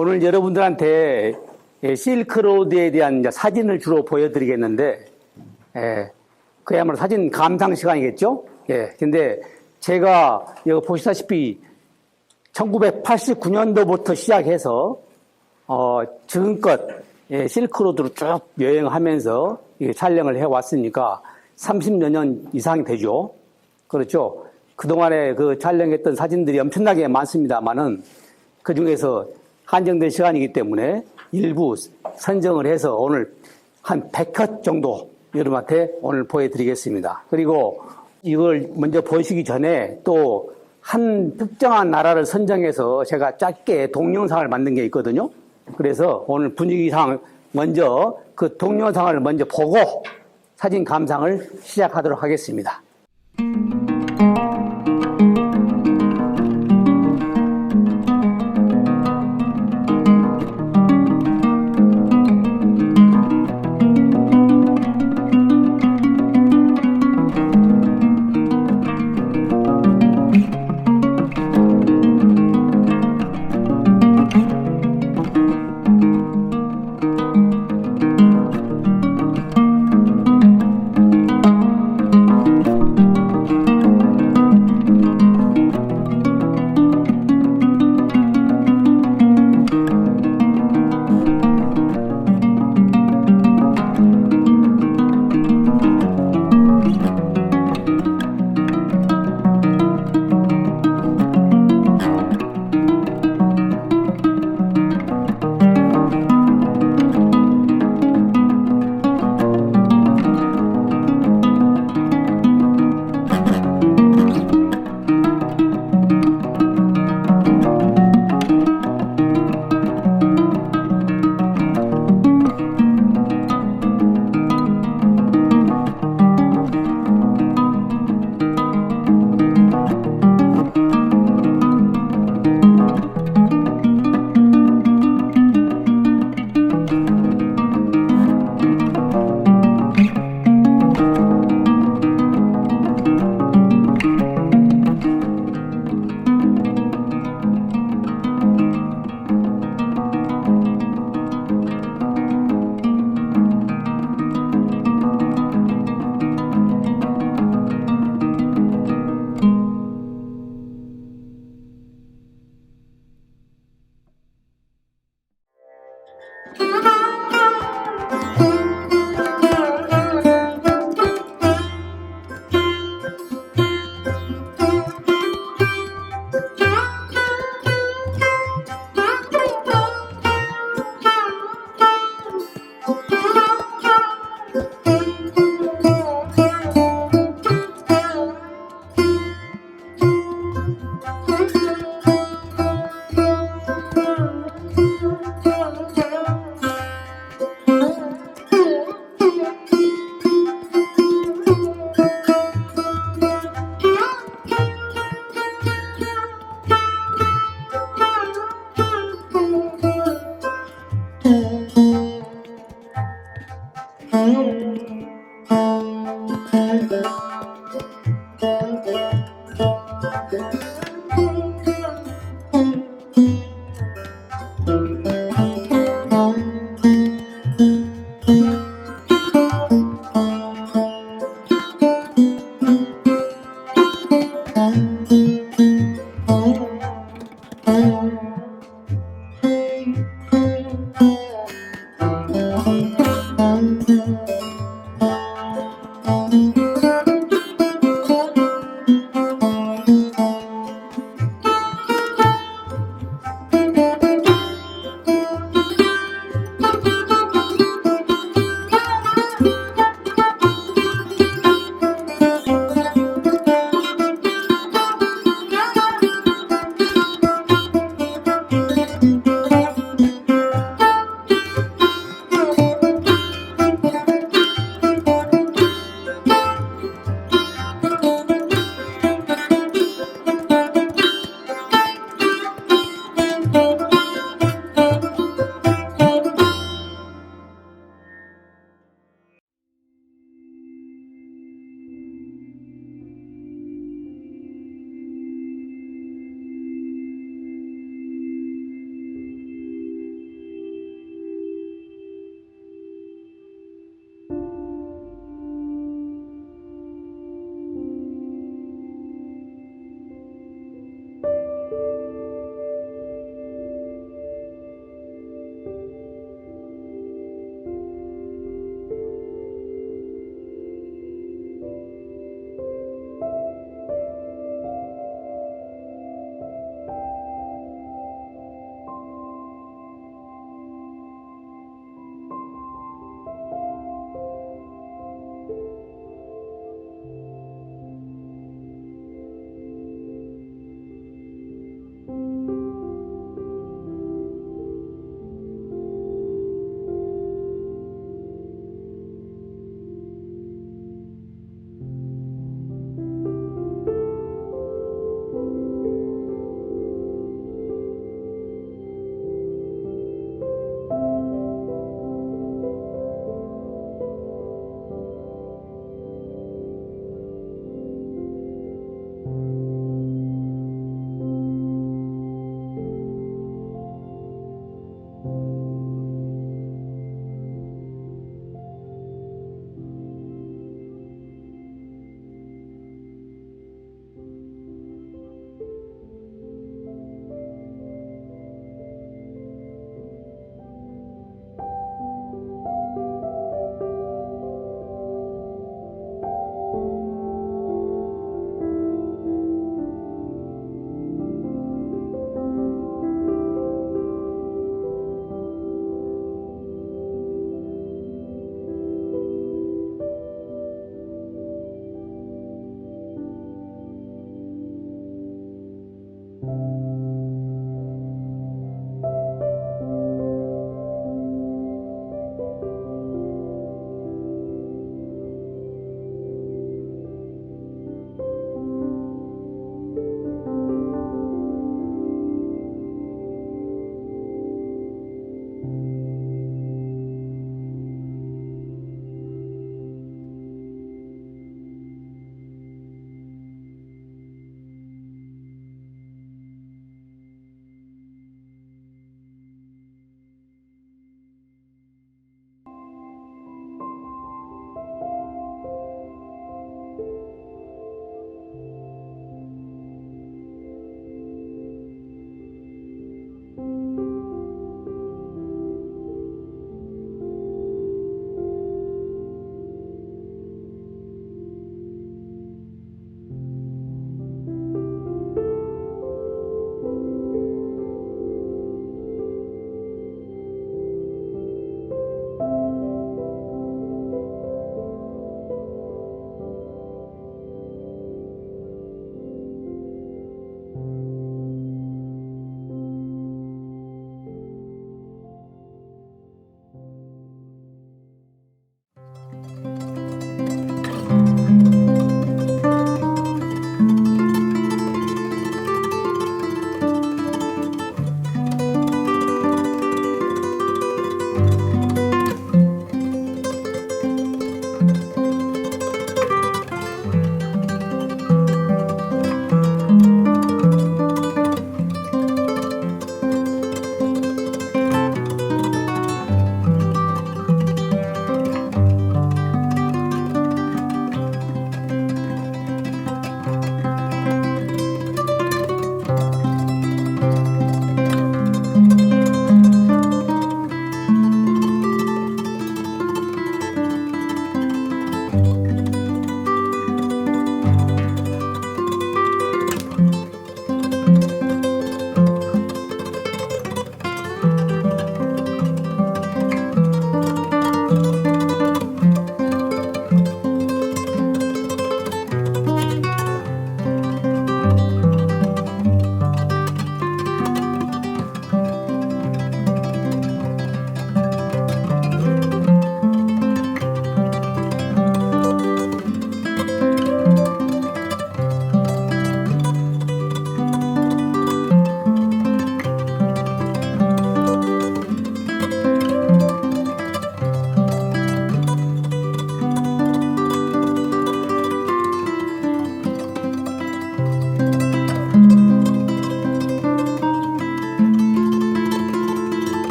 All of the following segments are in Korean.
오늘 여러분들한테 실크로드에 대한 이제 사진을 주로 보여드리겠는데, 그야말로 사진 감상 시간이겠죠? 근데 제가 여기 보시다시피 1989년도부터 시작해서 지금껏 실크로드로 쭉 여행하면서 촬영을 해왔으니까 30여 년 이상이 되죠. 그렇죠. 그동안에 그 촬영했던 사진들이 엄청나게 많습니다만은 그 중에서 한정된 시간이기 때문에 일부 선정을 해서 오늘 한 100컷 정도 여러분한테 오늘 보여드리겠습니다. 그리고 이걸 먼저 보시기 전에 또 한 특정한 나라를 선정해서 제가 짧게 동영상을 만든 게 있거든요. 그래서 오늘 분위기상 먼저 그 동영상을 먼저 보고 사진 감상을 시작하도록 하겠습니다.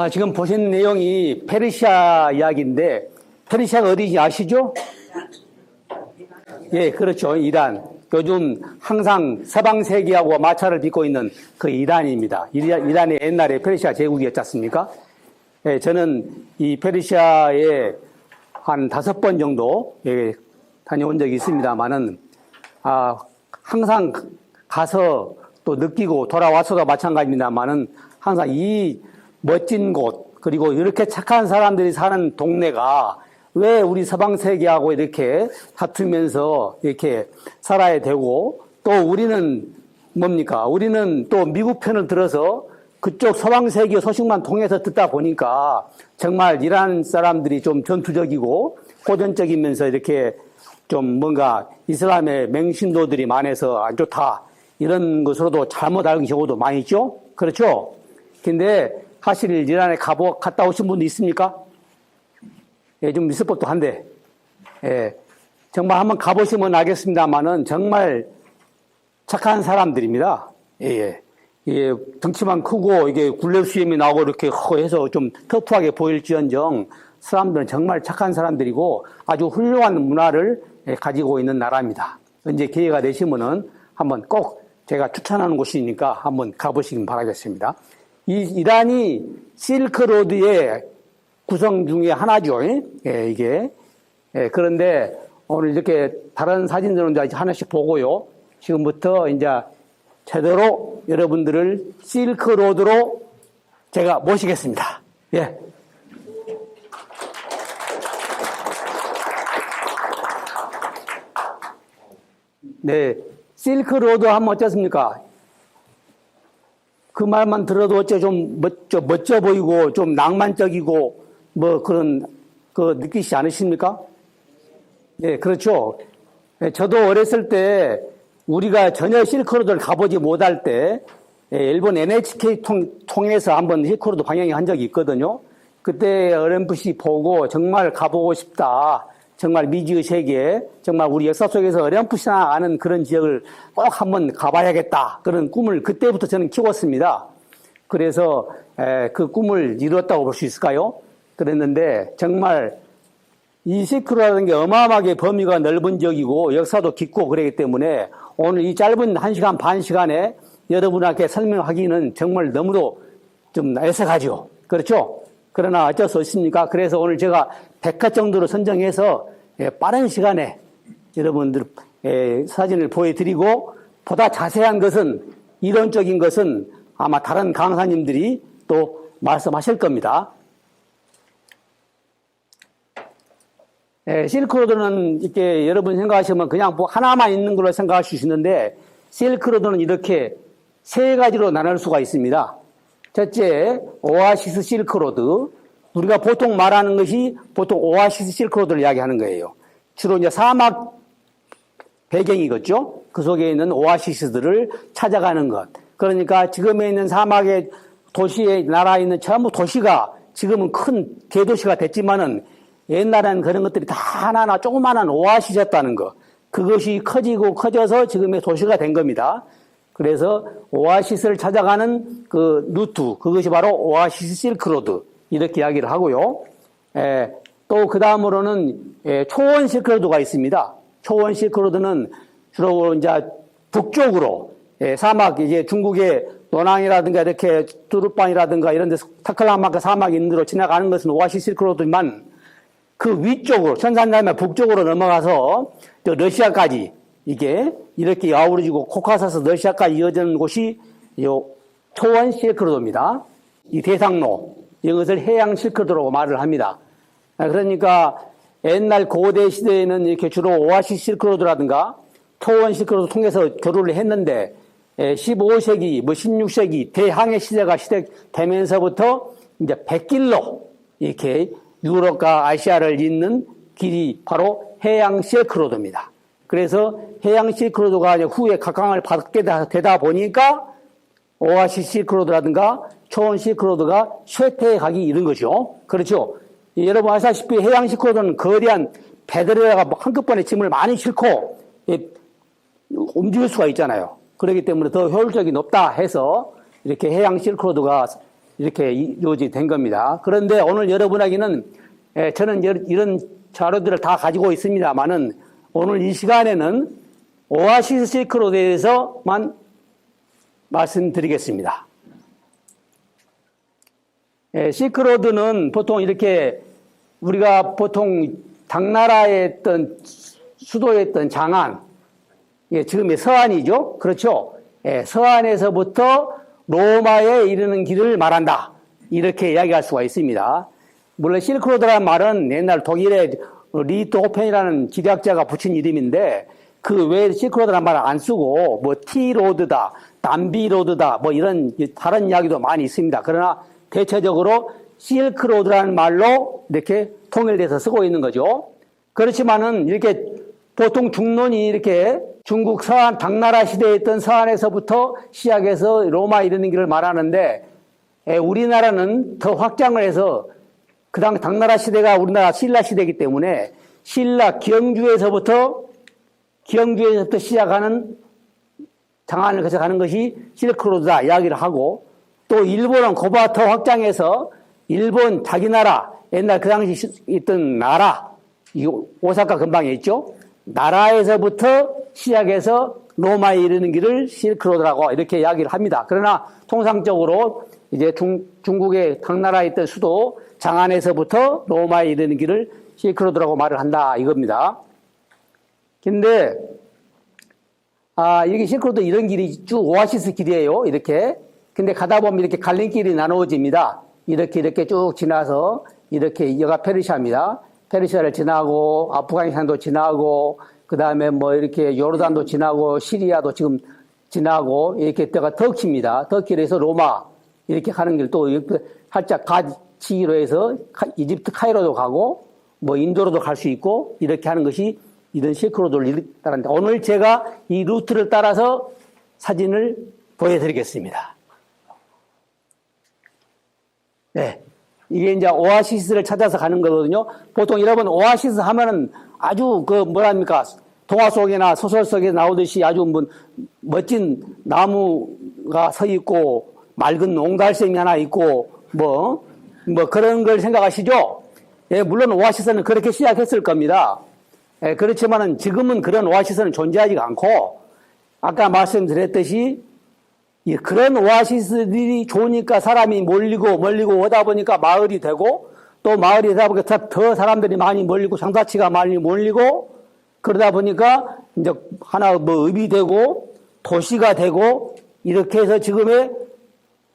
지금 보신 내용이 페르시아 이야기인데, 페르시아가 어디인지 아시죠? 예, 그렇죠. 이란. 요즘 항상 서방 세계하고 마찰을 빚고 있는 그 이란입니다. 이란이 옛날에 페르시아 제국이었지 않습니까? 예, 저는 이 페르시아에 한 5번 정도 다녀온 적이 있습니다만은, 항상 가서 또 느끼고 돌아와서도 마찬가지입니다만은 항상 이 멋진 곳, 그리고 이렇게 착한 사람들이 사는 동네가 왜 우리 서방 세계하고 이렇게 다투면서 이렇게 살아야 되고, 또 우리는 뭡니까? 우리는 또 미국 편을 들어서 그쪽 서방 세계 소식만 통해서 듣다 보니까 정말 이란 사람들이 좀 전투적이고 고전적이면서 이렇게 좀 뭔가 이슬람의 맹신도들이 많아서 안 좋다, 이런 것으로도 잘못 알는 경우도 많이 있죠? 그렇죠? 근데 사실 이란에 갔다 오신 분도 있습니까? 예, 좀 있을 법도 한데, 예, 정말 한번 가보시면 알겠습니다만은 정말 착한 사람들입니다. 예, 예, 덩치만 크고 이게 굴레 수염이 나오고 이렇게 해서 좀 터프하게 보일지언정 사람들은 정말 착한 사람들이고 아주 훌륭한 문화를 가지고 있는 나라입니다. 언제 기회가 되시면은 한번 꼭 제가 추천하는 곳이니까 한번 가보시길 바라겠습니다. 이 이란이 실크로드의 구성 중에 하나죠. 예, 이게. 예, 그런데 오늘 이렇게 다른 사진들은 이제 하나씩 보고요. 지금부터 이제 제대로 여러분들을 실크로드로 제가 모시겠습니다. 예. 네. 실크로드 하면 어떻습니까? 그 말만 들어도 어째 좀 멋져 보이고 좀 낭만적이고 뭐 그런 그 느끼시지 않으십니까? 네, 그렇죠. 저도 어렸을 때 우리가 전혀 실크로드를 가보지 못할 때 일본 NHK 통해서 한번 실크로드 방영을 한 적이 있거든요. 그때 어렴풋이 보고 정말 가보고 싶다. 정말 미지의 세계, 정말 우리 역사 속에서 어렴풋이나 아는 그런 지역을 꼭 한번 가봐야겠다. 그런 꿈을 그때부터 저는 키웠습니다. 그래서 그 꿈을 이루었다고 볼 수 있을까요? 그랬는데 정말 이 실크로드라는 게 어마어마하게 범위가 넓은 지역이고 역사도 깊고 그러기 때문에 오늘 이 짧은 1시간 반 시간에 여러분에게 설명하기는 정말 너무도 좀 애석하죠. 그렇죠? 그러나 어쩔 수 없습니까? 그래서 오늘 제가 100화 정도로 선정해서 빠른 시간에 여러분들 사진을 보여드리고 보다 자세한 것은 이론적인 것은 아마 다른 강사님들이 또 말씀하실 겁니다. 실크로드는 이렇게 여러분 생각하시면 그냥 뭐 하나만 있는 걸로 생각하실 수 있는데 실크로드는 이렇게 세 가지로 나눌 수가 있습니다. 첫째, 오아시스 실크로드. 우리가 보통 말하는 것이 보통 오아시스 실크로드를 이야기하는 거예요. 주로 이제 사막 배경이겠죠? 그 속에 있는 오아시스들을 찾아가는 것. 그러니까 지금에 있는 사막의 도시에, 나라에 있는 전부 도시가 지금은 큰 대도시가 됐지만은 옛날에는 그런 것들이 다 하나하나 조그마한 오아시스였다는 거. 그것이 커지고 커져서 지금의 도시가 된 겁니다. 그래서 오아시스를 찾아가는 그 루트, 그것이 바로 오아시스 실크로드. 이렇게 이야기를 하고요. 또 그 다음으로는 초원 실크로드가 있습니다. 초원 실크로드는 주로 이제 북쪽으로 사막, 이제 중국의 노낭이라든가 이렇게 두르반이라든가 이런 데서 타클라마카 사막이 있는 데로 지나가는 것은 오아시스 실크로드지만 그 위쪽으로, 천산자면 북쪽으로 넘어가서 러시아까지 이게 이렇게 아우러지고 코카사스 러시아까지 이어지는 곳이 초원 실크로드입니다. 이 대상로, 이것을 해양 실크로드라고 말을 합니다. 그러니까 옛날 고대 시대에는 이렇게 주로 오아시스 실크로드라든가 초원 실크로드 통해서 교류를 했는데 15세기, 16세기 대항해 시대가 시작되면서부터 이제 백길로 이렇게 유럽과 아시아를 잇는 길이 바로 해양 실크로드입니다. 그래서 해양 실크로드가 후에 각광을 받게 되다 보니까 오아시스 실크로드라든가 초원 실크로드가 쇠퇴해 가기 이른 거죠. 그렇죠. 여러분 아시다시피 해양 실크로드는 거대한 배들에다가 한꺼번에 짐을 많이 싣고 움직일 수가 있잖아요. 그렇기 때문에 더 효율적이 높다 해서 이렇게 해양 실크로드가 이렇게 이루어지게 된 겁니다. 그런데 오늘 여러분에게는 저는 이런 자료들을 다 가지고 있습니다만은 오늘 이 시간에는 오아시스 실크로드에 대해서만 말씀드리겠습니다. 실크로드는 보통 이렇게 우리가 보통 당나라의 어떤 수도였던 장안, 지금의 서안이죠. 그렇죠. 서안에서부터 로마에 이르는 길을 말한다. 이렇게 이야기할 수가 있습니다. 물론 실크로드라는 말은 옛날 독일의 리트호펜이라는 지리학자가 붙인 이름인데 그 외에 실크로드라는 말을 안 쓰고 뭐 티로드다, 담비로드다 뭐 이런 다른 이야기도 많이 있습니다. 그러나 대체적으로 실크로드라는 말로 이렇게 통일돼서 쓰고 있는 거죠. 그렇지만은 이렇게 보통 중론이 이렇게 중국 서안 당나라 시대에 있던 서안에서부터 시작해서 로마 이르는 길을 말하는데 우리나라는 더 확장을 해서 그 당나라 시대가 우리나라 신라 시대이기 때문에 신라 기영주에서부터 시작하는 장안을 거쳐 가는 것이 실크로드다 이야기를 하고 또 일본은 그보다 확장해서 일본 자기 나라 옛날 그 당시 있던 나라 오사카 근방에 있죠. 나라에서부터 시작해서 로마에 이르는 길을 실크로드라고 이렇게 이야기를 합니다. 그러나 통상적으로 이제 중국의 당나라에 있던 수도 장안에서부터 로마에 이르는 길을 실크로드라고 말을 한다 이겁니다. 근데 이게 실크로드 이런 길이 쭉 오아시스 길이에요. 이렇게. 근데 가다 보면 이렇게 갈림길이 나누어집니다. 이렇게 쭉 지나서 이렇게 여가 페르시아입니다. 페르시아를 지나고 아프가니스탄도 지나고 그다음에 뭐 이렇게 요르단도 지나고 시리아도 지금 지나고 이렇게 때가 터키입니다. 터키로 해서 로마 이렇게 가는 길 또 살짝 가치로 해서 이집트 카이로도 가고 뭐 인도로도 갈 수 있고 이렇게 하는 것이 이런 실크로드를 따르는데 오늘 제가 이 루트를 따라서 사진을 보여드리겠습니다. 네. 이게 이제 오아시스를 찾아서 가는 거거든요. 보통 여러분 오아시스 하면은 아주 뭐랍니까? 동화 속이나 소설 속에 나오듯이 아주 멋진 나무가 서 있고 맑은 옹달샘이 하나 있고 뭐 그런 걸 생각하시죠? 예, 물론 오아시스는 그렇게 시작했을 겁니다. 예, 그렇지만은 지금은 그런 오아시스는 존재하지 않고 아까 말씀드렸듯이 그런 오아시스들이 좋으니까 사람이 몰리고 오다 보니까 마을이 되고 또 마을이 되다 보니까 더 사람들이 많이 몰리고 장사치가 많이 몰리고 그러다 보니까 이제 하나 읍이 되고 도시가 되고 이렇게 해서 지금의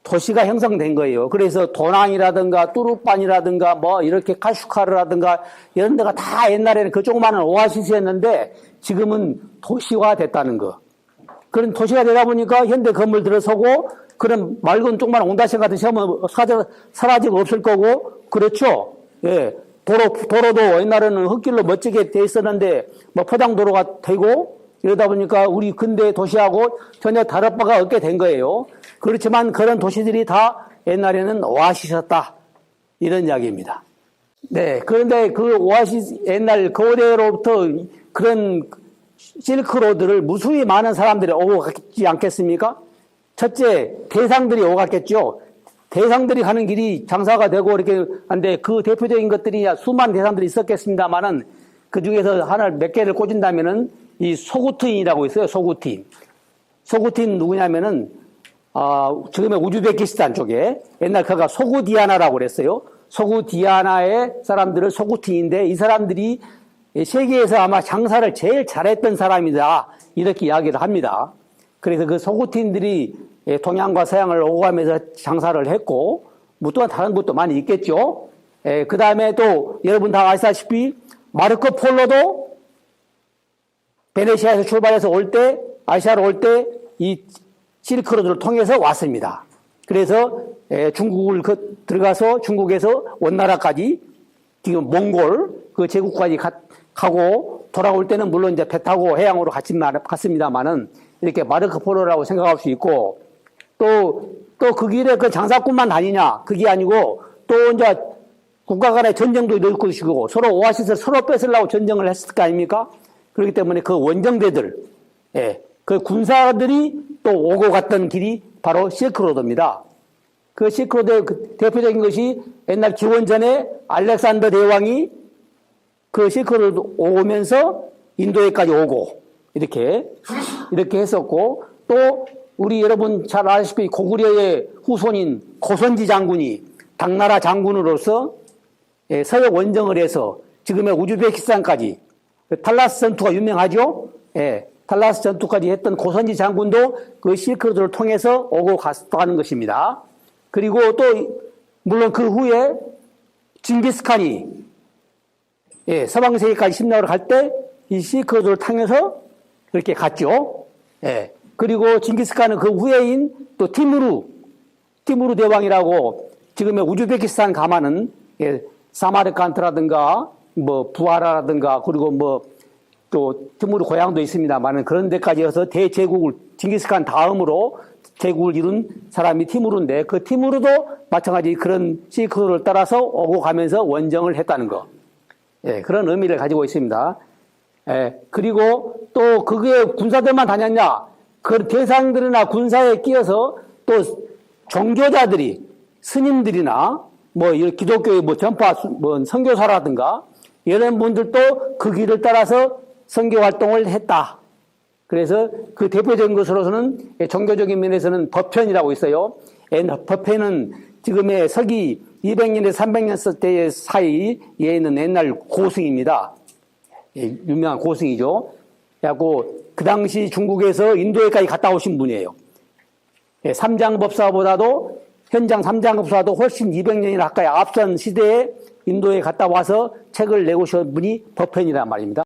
도시가 형성된 거예요. 그래서 도낭이라든가 뚜루빤이라든가 뭐 이렇게 카슈카르라든가 이런 데가 다 옛날에는 그 조그마한 오아시스였는데 지금은 도시화 됐다는 거. 그런 도시가 되다 보니까 현대 건물 들어서고 그런 맑은 조그마한 옹달샘 같은 시험은 사라지고 없을 거고 그렇죠. 예. 도로도 옛날에는 흙길로 멋지게 돼 있었는데 뭐 포장도로가 되고 이러다 보니까 우리 근대 도시하고 전혀 다를 바가 없게 된 거예요. 그렇지만 그런 도시들이 다 옛날에는 오아시스였다. 이런 이야기입니다. 네. 그런데 그 오아시스 옛날 거대로부터 그런 실크로드를 무수히 많은 사람들이 오고 갔지 않겠습니까? 첫째, 대상들이 오고 갔겠죠. 대상들이 가는 길이 장사가 되고 이렇게 한데 그 대표적인 것들이 수많은 대상들이 있었겠습니다만은 그 중에서 하나 몇 개를 꽂은다면은 이 소구틴이라고 있어요. 소구틴 누구냐면은 지금의 우즈베키스탄 쪽에 옛날 그가 소구디아나라고 그랬어요. 소구디아나의 사람들을 소구틴인데 이 사람들이 세계에서 아마 장사를 제일 잘했던 사람이다. 이렇게 이야기를 합니다. 그래서 그 소구틴들이 동양과 서양을 오고 가면서 장사를 했고, 뭐 또한 다른 것도 많이 있겠죠. 그 다음에 또 여러분 다 아시다시피 마르코 폴로도 베네시아에서 출발해서 아시아로 올 때 이 실크로드를 통해서 왔습니다. 그래서 중국을 들어가서 중국에서 원나라까지 지금 몽골 그 제국까지 가고 돌아올 때는 물론 이제 배 타고 해양으로 갔습니다만은 이렇게 마르코폴로라고 생각할 수 있고 또 그 길에 그 장사꾼만 다니냐? 그게 아니고 또 이제 국가 간의 전쟁도 있을 것이고 서로 오아시스를 서로 뺏으려고 전쟁을 했을 거 아닙니까? 그렇기 때문에 그 원정대들, 예, 그 군사들이 또 오고 갔던 길이 바로 실크로드입니다. 그 실크로드의 그 대표적인 것이 옛날 기원전에 알렉산더 대왕이 그 실크로드 오면서 인도에까지 오고 이렇게 했었고 또 우리 여러분 잘 아시다시피 고구려의 후손인 고선지 장군이 당나라 장군으로서 서역 원정을 해서 지금의 우즈베키스탄까지 탈라스 전투가 유명하죠. 예, 탈라스 전투까지 했던 고선지 장군도 그 실크로드를 통해서 오고 갔다는 것입니다. 그리고 또 물론 그 후에 징기스칸이 서방 세계까지 침략을 갈 때 이 실크로드를 통해서 그렇게 갔죠. 예. 그리고 징기스칸은 그 후예인 또 티무르 대왕이라고 지금의 우즈베키스탄 가면은 사마르칸트라든가 뭐 부하라라든가 그리고 뭐 또 티무르 고향도 있습니다만은 그런 데까지 해서 대제국을 징기스칸 다음으로 제국을 이룬 사람이 티무르인데 그 티무르도 마찬가지 그런 실크로드를 따라서 오고 가면서 원정을 했다는 거. 예, 그런 의미를 가지고 있습니다. 예, 그리고 또 그게 군사들만 다녔냐? 그 대상들이나 군사에 끼어서 또 종교자들이 스님들이나 뭐 기독교의 뭐 전파 뭐 선교사라든가 이런 분들도 그 길을 따라서 선교 활동을 했다. 그래서 그 대표적인 것으로서는 종교적인 면에서는 법편이라고 있어요. 법편은 지금의 서기 200년에서 300년 때 사이에 있는 옛날 고승입니다. 유명한 고승이죠. 그래갖고 그 당시 중국에서 인도에까지 갔다 오신 분이에요. 삼장법사보다도 현장 삼장법사도 훨씬 200년이나 가까이 앞선 시대에 인도에 갔다 와서 책을 내오신 분이 법편이란 말입니다.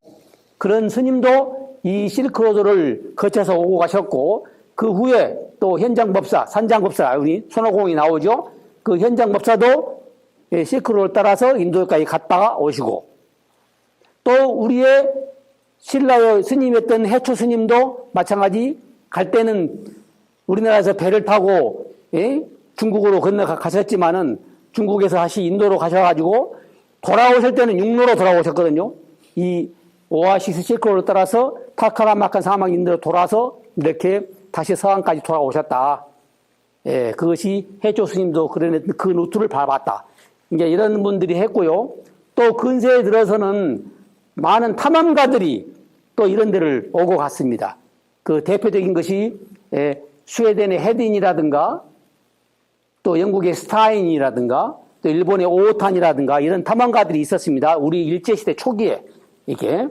그런 스님도 이 실크로드를 거쳐서 오고 가셨고 그 후에 또 현장법사, 산장법사, 우리 손오공이 나오죠. 그 현장법사도 실크로드를 따라서 인도에까지 갔다가 오시고 또 우리의 신라의 스님이었던 해초 스님도 마찬가지 갈 때는 우리나라에서 배를 타고 중국으로 건너가셨지만은 중국에서 다시 인도로 가셔가지고 돌아오실 때는 육로로 돌아오셨거든요. 이 오아시스 실크로드를 따라서 타카라마칸 사막 인도로 돌아서 이렇게 다시 서안까지 돌아오셨다. 예, 그것이 해조 스님도 그 루트를 밟았다. 이제 이런 분들이 했고요. 또 근세에 들어서는 많은 탐험가들이 또 이런 데를 오고 갔습니다. 그 대표적인 것이 스웨덴의 헤딘이라든가 또 영국의 스타인이라든가 또 일본의 오탄이라든가 이런 탐험가들이 있었습니다. 우리 일제시대 초기에 이게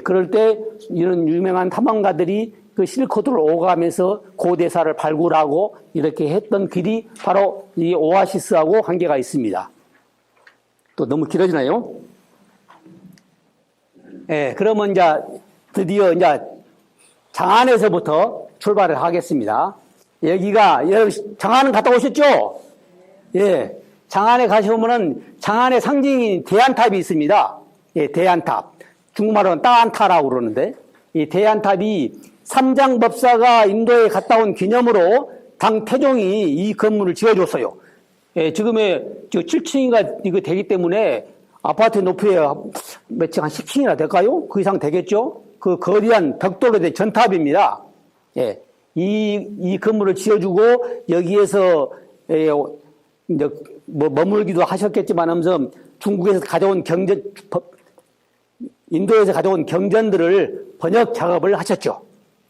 그럴 때 이런 유명한 탐험가들이 그 실크로드를 오가면서 고대사를 발굴하고 이렇게 했던 길이 바로 이 오아시스하고 관계가 있습니다. 또 너무 길어지나요? 예, 그러면 이제 드디어 이제 장안에서부터 출발을 하겠습니다. 여기가 장안은 갔다 오셨죠? 예, 장안에 가시면은 장안의 상징인 대안탑이 있습니다. 예, 대안탑. 중국말로는 따안타라고 그러는데 이 대안탑이 삼장법사가 인도에 갔다 온 기념으로 당 태종이 이 건물을 지어줬어요. 예, 지금의 7층인가 이거 되기 때문에 아파트 높이가 몇 층, 한 10층이나 될까요? 그 이상 되겠죠? 그 거대한 벽돌로 된 전탑입니다. 예. 이 건물을 지어주고 여기에서, 이제 뭐 머물기도 하셨겠지만 하면서 중국에서 가져온 인도에서 가져온 경전들을 번역 작업을 하셨죠.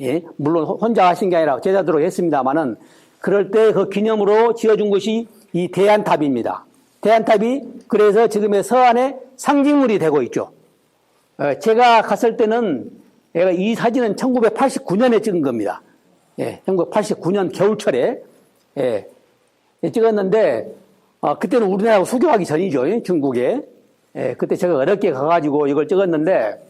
예. 물론 혼자 하신 게 아니라 제자들로 했습니다만은 그럴 때 그 기념으로 지어준 것이 이 대안탑입니다. 대안탑이 그래서 지금의 서안의 상징물이 되고 있죠. 제가 갔을 때는 이 사진은 1989년에 찍은 겁니다. 예, 1989년 겨울철에 찍었는데 그때는 우리나라하고 수교하기 전이죠. 중국에. 그때 제가 어렵게 가가지고 이걸 찍었는데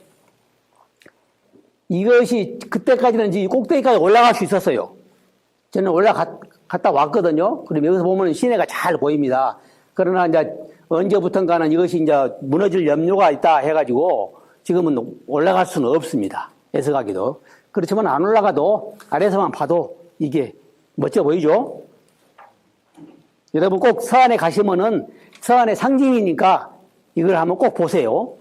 이것이 그때까지는 이제 꼭대기까지 올라갈 수 있었어요. 저는 올라갔다 왔거든요. 그럼 여기서 보면 시내가 잘 보입니다. 그러나 이제 언제부턴가는 이것이 이제 무너질 염려가 있다 해가지고 지금은 올라갈 수는 없습니다. 애석하기도. 그렇지만 안 올라가도 아래에서만 봐도 이게 멋져 보이죠? 여러분 꼭 서안에 가시면은 서안의 상징이니까 이걸 한번 꼭 보세요.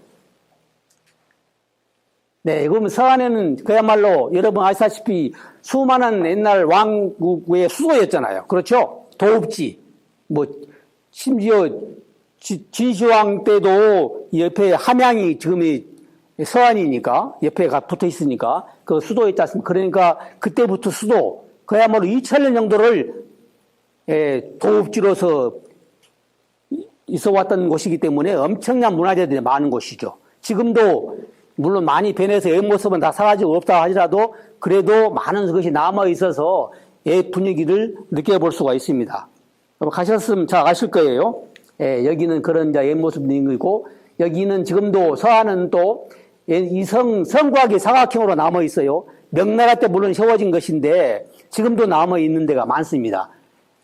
네, 그러면 서안에는 그야말로 여러분 아시다시피 수많은 옛날 왕국의 수도였잖아요. 그렇죠? 도읍지, 뭐, 심지어 진시황 때도 옆에 함양이 지금이 서안이니까, 옆에 붙어 있으니까, 그 수도였지 않습니까? 그러니까 그때부터 수도, 그야말로 2000년 정도를 도읍지로서 있어 왔던 곳이기 때문에 엄청난 문화재들이 많은 곳이죠. 지금도 물론 많이 변해서 옆모습은 다 사라지고 없다 하더라도 그래도 많은 것이 남아 있어서 옛 분위기를 느껴볼 수가 있습니다. 가셨으면 잘 아실 거예요. 여기는 그런 옛모습이고 여기는 지금도 서안은 또 이 성곽이 사각형으로 남아 있어요. 명나라 때 물론 세워진 것인데 지금도 남아 있는 데가 많습니다.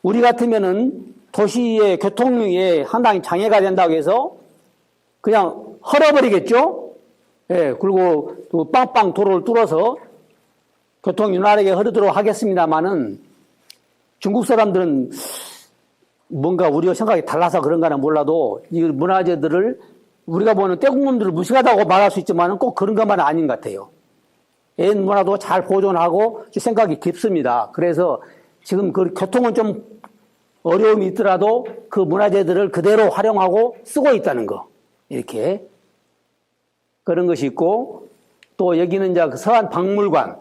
우리 같으면은 도시의 교통에 상당히 장애가 된다고 해서 그냥 헐어버리겠죠? 그리고 또 빵빵 도로를 뚫어서 교통이 윤활하게 흐르도록 하겠습니다만은 중국 사람들은 뭔가 우리와 생각이 달라서 그런가는 몰라도 이 문화재들을 우리가 보는 떼국놈들을 무식하다고 말할 수 있지만 꼭 그런 것만은 아닌 것 같아요. 옛 문화도 잘 보존하고 생각이 깊습니다. 그래서 지금 그 교통은 좀 어려움이 있더라도 그 문화재들을 그대로 활용하고 쓰고 있다는 거. 이렇게. 그런 것이 있고 또 여기는 이제 서안 박물관.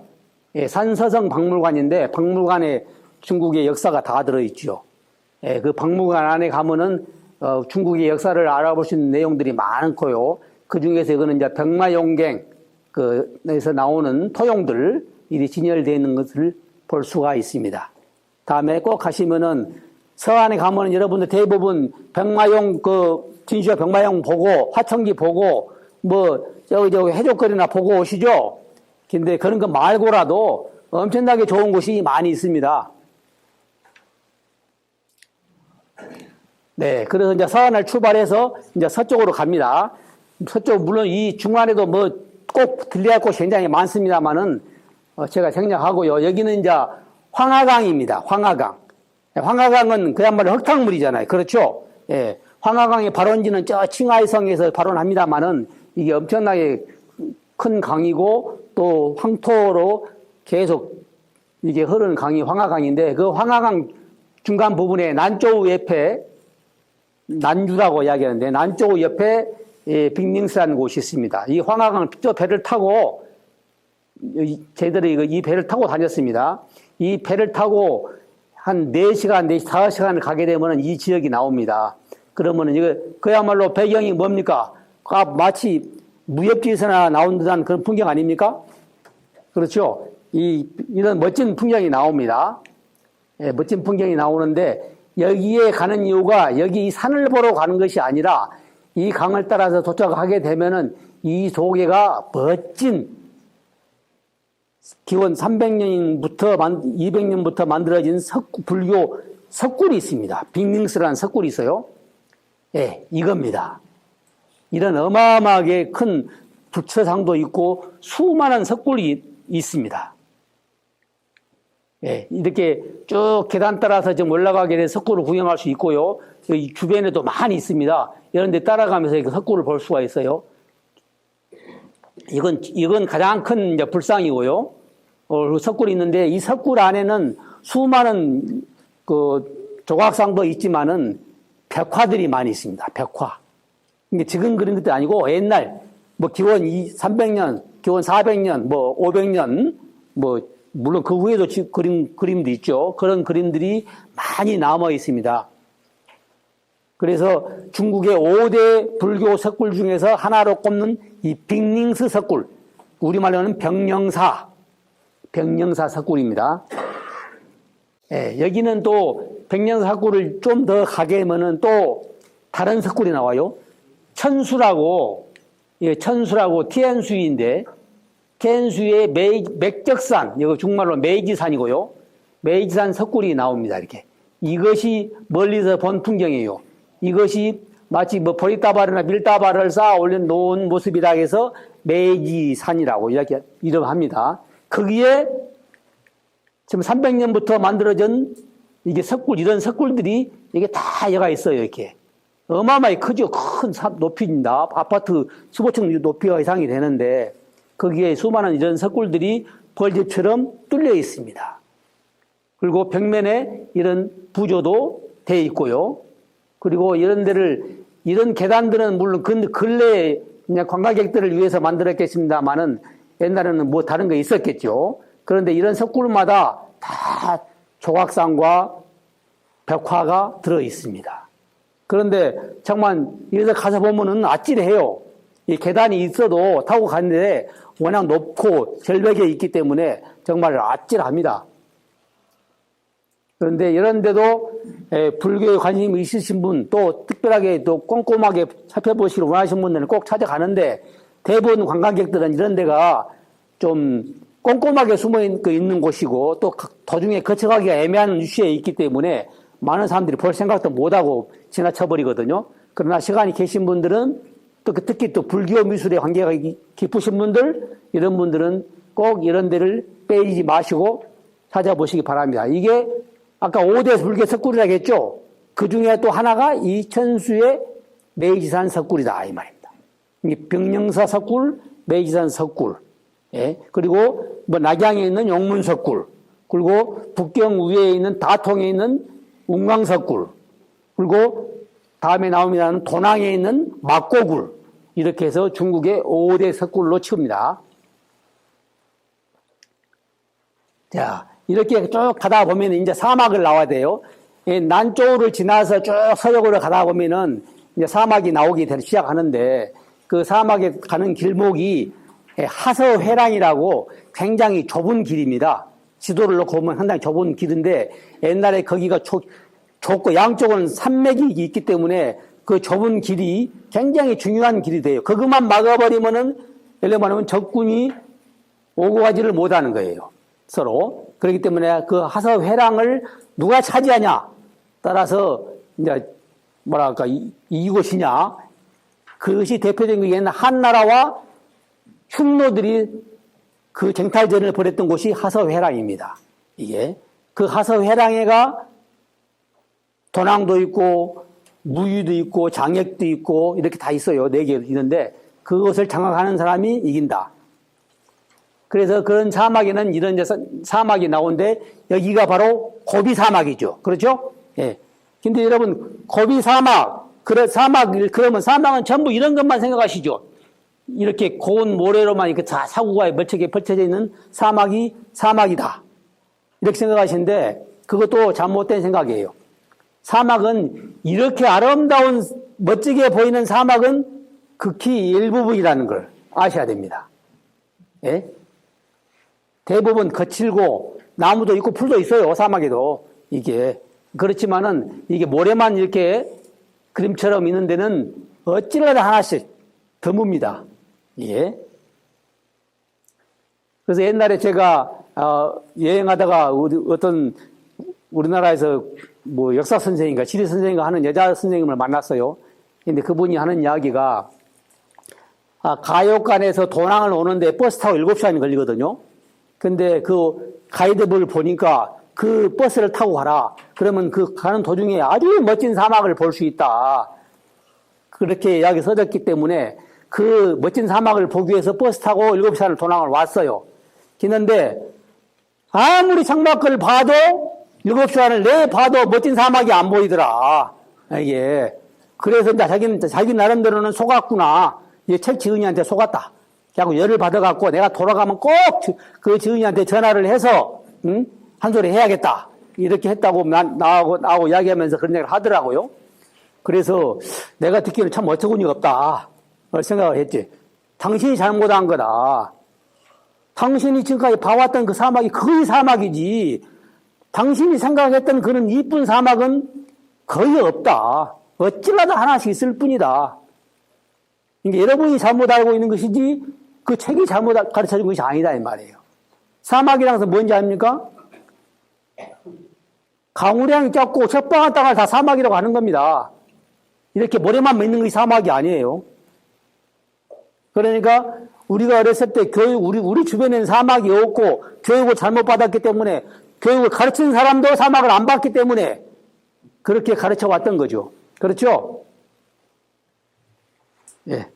산서성 박물관인데 박물관에 중국의 역사가 다 들어있죠. 그 박물관 안에 가면은 중국의 역사를 알아볼 수 있는 내용들이 많고요. 그 중에서 이거는 이제 병마용갱 에서 나오는 토용들 일이 진열되어 있는 것을 볼 수가 있습니다. 다음에 꼭 가시면은 서안에 가면은 여러분들 대부분 병마용 진시황 병마용 보고 화천기 보고 뭐 저기 해적거리나 보고 오시죠. 근데 그런 거 말고라도 엄청나게 좋은 곳이 많이 있습니다. 네, 그래서 이제 서안을 출발해서 이제 서쪽으로 갑니다. 서쪽 물론 이 중간에도 뭐 꼭 들려야 할 곳이 굉장히 많습니다만은 제가 생략하고요. 여기는 이제 황하강입니다. 황하강. 황하강은 그야말로 흙탕물이잖아요. 그렇죠? 예. 황하강의 발원지는 저 칭하이성에서 발원합니다만은 이게 엄청나게 큰 강이고 또 황토로 계속 이게 흐르는 강이 황하강인데 그 황하강 중간 부분에 난조우 옆에 난주라고 이야기하는데 난조우 옆에 빅닝스라는 곳이 있습니다. 이 황하강을 저 배를 타고 저희들이 이 배를 타고 다녔습니다. 이 배를 타고 한 4시간, 5시간을 가게 되면 이 지역이 나옵니다. 그러면 이거 그야말로 배경이 뭡니까? 마치 무협지에서나 나온 듯한 그런 풍경 아닙니까? 그렇죠? 이런 멋진 풍경이 나옵니다. 멋진 풍경이 나오는데 여기에 가는 이유가 여기 이 산을 보러 가는 것이 아니라 이 강을 따라서 도착하게 되면은 이 조개가 멋진 기원 300년부터 200년부터 만들어진 불교 석굴이 있습니다. 빅닝스라는 석굴이 있어요. 예, 이겁니다. 이런 어마어마하게 큰 부처상도 있고 수많은 석굴이 있습니다. 예, 이렇게 쭉 계단 따라서 좀 올라가게 된 석굴을 구경할 수 있고요. 여기 주변에도 많이 있습니다. 이런 데 따라가면서 그 석굴을 볼 수가 있어요. 이건 가장 큰 이제 불상이고요. 석굴이 있는데 이 석굴 안에는 수많은 조각상도 있지만은 벽화들이 많이 있습니다. 벽화. 이게 지금 그린 것도 아니고 옛날 뭐 기원 300년, 기원 400년, 뭐 500년, 뭐 물론 그 후에도 그림도 있죠. 그런 그림들이 많이 남아 있습니다. 그래서 중국의 5대 불교 석굴 중에서 하나로 꼽는 이 빅닝스 석굴, 우리말로는 병령사 석굴입니다. 예, 여기는 또 병령사 석굴을 좀 더 가게 되면은 또 다른 석굴이 나와요. 천수라고 티안수인데 티안수의 맥적산, 이거 중국말로 메이지산이고요. 메이지산 석굴이 나옵니다. 이렇게. 이것이 멀리서 본 풍경이에요. 이것이 마치 뭐 보리다발이나 밀다발을 쌓아 올린 놓은 모습이라 해서 메이지산이라고 이렇게 이름합니다. 거기에 지금 300년부터 만들어진 이게 석굴, 이런 석굴들이 이게 다 여가 있어요, 이렇게. 어마어마하게 크죠. 큰 높이입니다. 아파트 15층 높이가 이상이 되는데, 거기에 수많은 이런 석굴들이 벌집처럼 뚫려 있습니다. 그리고 벽면에 이런 부조도 되어 있고요. 그리고 이런 데를, 이런 계단들은 물론 근래에 그냥 관광객들을 위해서 만들었겠습니다만은 옛날에는 뭐 다른 게 있었겠죠. 그런데 이런 석굴마다 다 조각상과 벽화가 들어 있습니다. 그런데 정말 여기서 가서 보면은 아찔해요. 이 계단이 있어도 타고 가는데 워낙 높고 절벽에 있기 때문에 정말 아찔합니다. 그런데 이런 데도 불교에 관심이 있으신 분, 또 특별하게 또 꼼꼼하게 살펴보시길 원하시는 분들은 꼭 찾아가는데, 대부분 관광객들은 이런 데가 좀 꼼꼼하게 숨어 있는 곳이고, 또 도중에 거쳐가기가 애매한 위치에 있기 때문에 많은 사람들이 볼 생각도 못하고 지나쳐버리거든요. 그러나 시간이 계신 분들은, 또 특히 또 불교 미술에 관계가 깊으신 분들, 이런 분들은 꼭 이런 데를 빼지 마시고 찾아보시기 바랍니다. 이게 아까 5대 불교 석굴이라고 했죠? 그 중에 또 하나가 이 천수의 메이지산 석굴이다, 이 말입니다. 병영사 석굴, 메이지산 석굴, 예. 그리고 뭐 낙양에 있는 용문 석굴, 그리고 북경 위에 있는 다통에 있는 운강 석굴, 그리고 다음에 나옵니다는 도낭에 있는 막고굴, 이렇게 해서 중국의 5대 석굴로 치웁니다. 자, 이렇게 쭉 가다 보면 이제 사막을 나와야 돼요. 난쪽을 지나서 쭉 서쪽으로 가다 보면은 이제 사막이 나오기 시작하는데, 그 사막에 가는 길목이 하서회랑이라고 굉장히 좁은 길입니다. 지도를 놓고 보면 상당히 좁은 길인데, 옛날에 거기가 좁고 양쪽은 산맥이 있기 때문에 그 좁은 길이 굉장히 중요한 길이 돼요. 그것만 막아버리면은, 예를 들면 적군이 오고 가지를 못하는 거예요. 서로. 그렇기 때문에 그 하서회랑을 누가 차지하냐 따라서 이제 뭐랄까 이곳이냐, 그것이 대표적인 게 옛날 한나라와 흉노들이 그 쟁탈전을 벌였던 곳이 하서회랑입니다. 이게 그 하서회랑에가 도낭도 있고 무유도 있고 장액도 있고 이렇게 다 있어요. 4개 있는데 그것을 장악하는 사람이 이긴다. 그래서 그런 사막에는 이런 사막이 나오는데, 여기가 바로 고비 사막이죠. 그렇죠? 예. 근데 여러분, 고비 사막, 그러면 사막은 전부 이런 것만 생각하시죠. 이렇게 고운 모래로만 이렇게 다 사구가 멀쩡하게 펼쳐져 있는 사막이 사막이다, 이렇게 생각하시는데, 그것도 잘못된 생각이에요. 사막은 이렇게 아름다운, 멋지게 보이는 사막은 극히 일부분이라는 걸 아셔야 됩니다. 예? 대부분 거칠고 나무도 있고 풀도 있어요. 사막에도. 이게 그렇지만은 이게 모래만 이렇게 그림처럼 있는 데는 어찌라도 하나씩 드뭅니다. 이게. 그래서 옛날에 제가 여행하다가 어떤 우리나라에서 뭐 역사 선생인가 지리 선생인가 하는 여자 선생님을 만났어요. 근데 그분이 하는 이야기가, 가요관에서 도낭을 오는데 버스 타고 7시간이 걸리거든요. 근데 그 가이드북을 보니까 그 버스를 타고 가라. 그러면 그 가는 도중에 아주 멋진 사막을 볼 수 있다. 그렇게 이야기 써졌기 때문에 그 멋진 사막을 보기 위해서 버스 타고 7시간을 도낭을 왔어요. 그런데 아무리 창밖을 봐도 7시간을 내 봐도 멋진 사막이 안 보이더라. 이게. 그래서 이제 자기 나름대로는 속았구나. 이제 책 지은이한테 속았다. 그래서 열을 받아갖고 내가 돌아가면 꼭 그 지은이한테 전화를 해서, 한 소리 해야겠다. 이렇게 했다고 나하고 이야기하면서 그런 얘기를 하더라고요. 그래서 내가 듣기에는 참 어처구니가 없다 생각을 했지. 당신이 잘못한 거다. 당신이 지금까지 봐왔던 그 사막이 거의 사막이지. 당신이 생각했던 그런 이쁜 사막은 거의 없다. 어찌라도 하나씩 있을 뿐이다. 그러니까 여러분이 잘못 알고 있는 것이지 그 책이 잘못 가르쳐준 것이 아니다, 이 말이에요. 사막이라는 것은 뭔지 아닙니까? 강우량이 작고 적방한 땅을 다 사막이라고 하는 겁니다. 이렇게 모래만 있는 것이 사막이 아니에요. 그러니까 우리가 어렸을 때 우리 주변에는 사막이 없고 교육을 잘못 받았기 때문에 교육을 가르치는 사람도 사막을 안 받기 때문에 그렇게 가르쳐 왔던 거죠. 그렇죠? 예.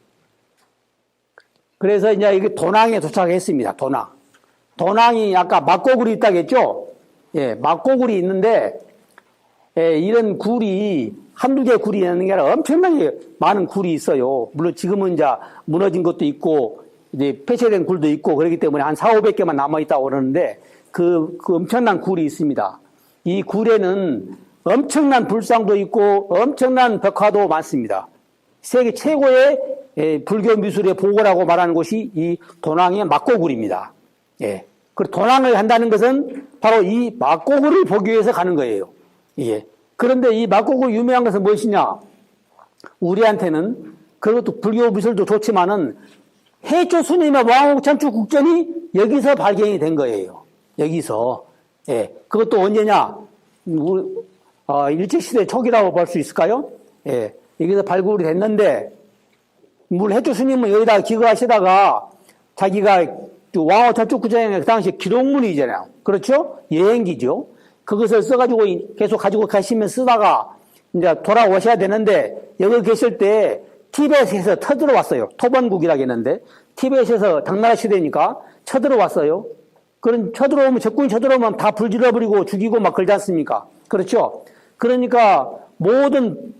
그래서 이제 이게 도낭에 도착했습니다. 도낭이 아까 막고굴이 있다고 했죠? 예, 막고굴이 있는데, 예, 이런 굴이 한두 개 굴이 있는 게 아니라 엄청나게 많은 굴이 있어요. 물론 지금은 이제 무너진 것도 있고, 이제 폐쇄된 굴도 있고, 그렇기 때문에 한 4,500개만 남아있다고 그러는데, 그 엄청난 굴이 있습니다. 이 굴에는 엄청난 불상도 있고, 엄청난 벽화도 많습니다. 세계 최고의 불교 미술의 보고라고 말하는 곳이 이 도낭의 막고굴입니다. 예. 그 도낭을 한다는 것은 바로 이 막고굴을 보기 위해서 가는 거예요. 예. 그런데 이 막고굴 유명한 것은 무엇이냐? 우리한테는 그것도 불교 미술도 좋지만은 해조 스님의 왕옥천추 국전이 여기서 발견이 된 거예요. 여기서. 예. 그것도 언제냐? 일제시대 초기라고 볼 수 있을까요? 예. 여기서 발굴이 됐는데, 해조 스님은 여기다가 기거하시다가 자기가 왕옥천추 국전에 그 당시 기록문이잖아요. 그렇죠? 여행기죠. 그것을 써가지고 계속 가지고 가시면 쓰다가 이제 돌아오셔야 되는데, 여기 계실 때 티벳에서 쳐들어왔어요. 토번국이라고 했는데, 티벳에서 당나라 시대니까 쳐들어왔어요. 그런 적군이 쳐들어오면 다 불질러버리고 죽이고 막 그러지 않습니까? 그렇죠? 그러니까 모든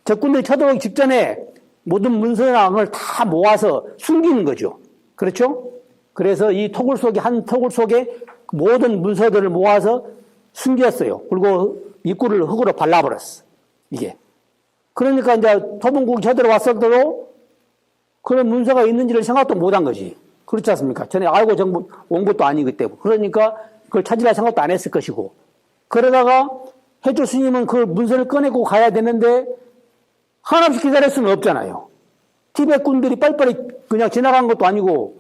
적군들이 쳐들어오기 직전에 모든 문서랑을 다 모아서 숨기는 거죠. 그렇죠? 그래서 이 한 토굴 속에 모든 문서들을 모아서 숨겼어요. 그리고 입구를 흙으로 발라버렸어. 이게. 그러니까 이제 토본국이 쳐들어왔을 때도 그런 문서가 있는지를 생각도 못 한 거지. 그렇지 않습니까? 전에 알고 정부 온 것도 아니기 때문에. 그러니까 그걸 찾으려 생각도 안 했을 것이고. 그러다가 해조 스님은 그 문서를 꺼내고 가야 되는데 하나없이 기다릴 수는 없잖아요. 티벳 군들이 빨리빨리 그냥 지나간 것도 아니고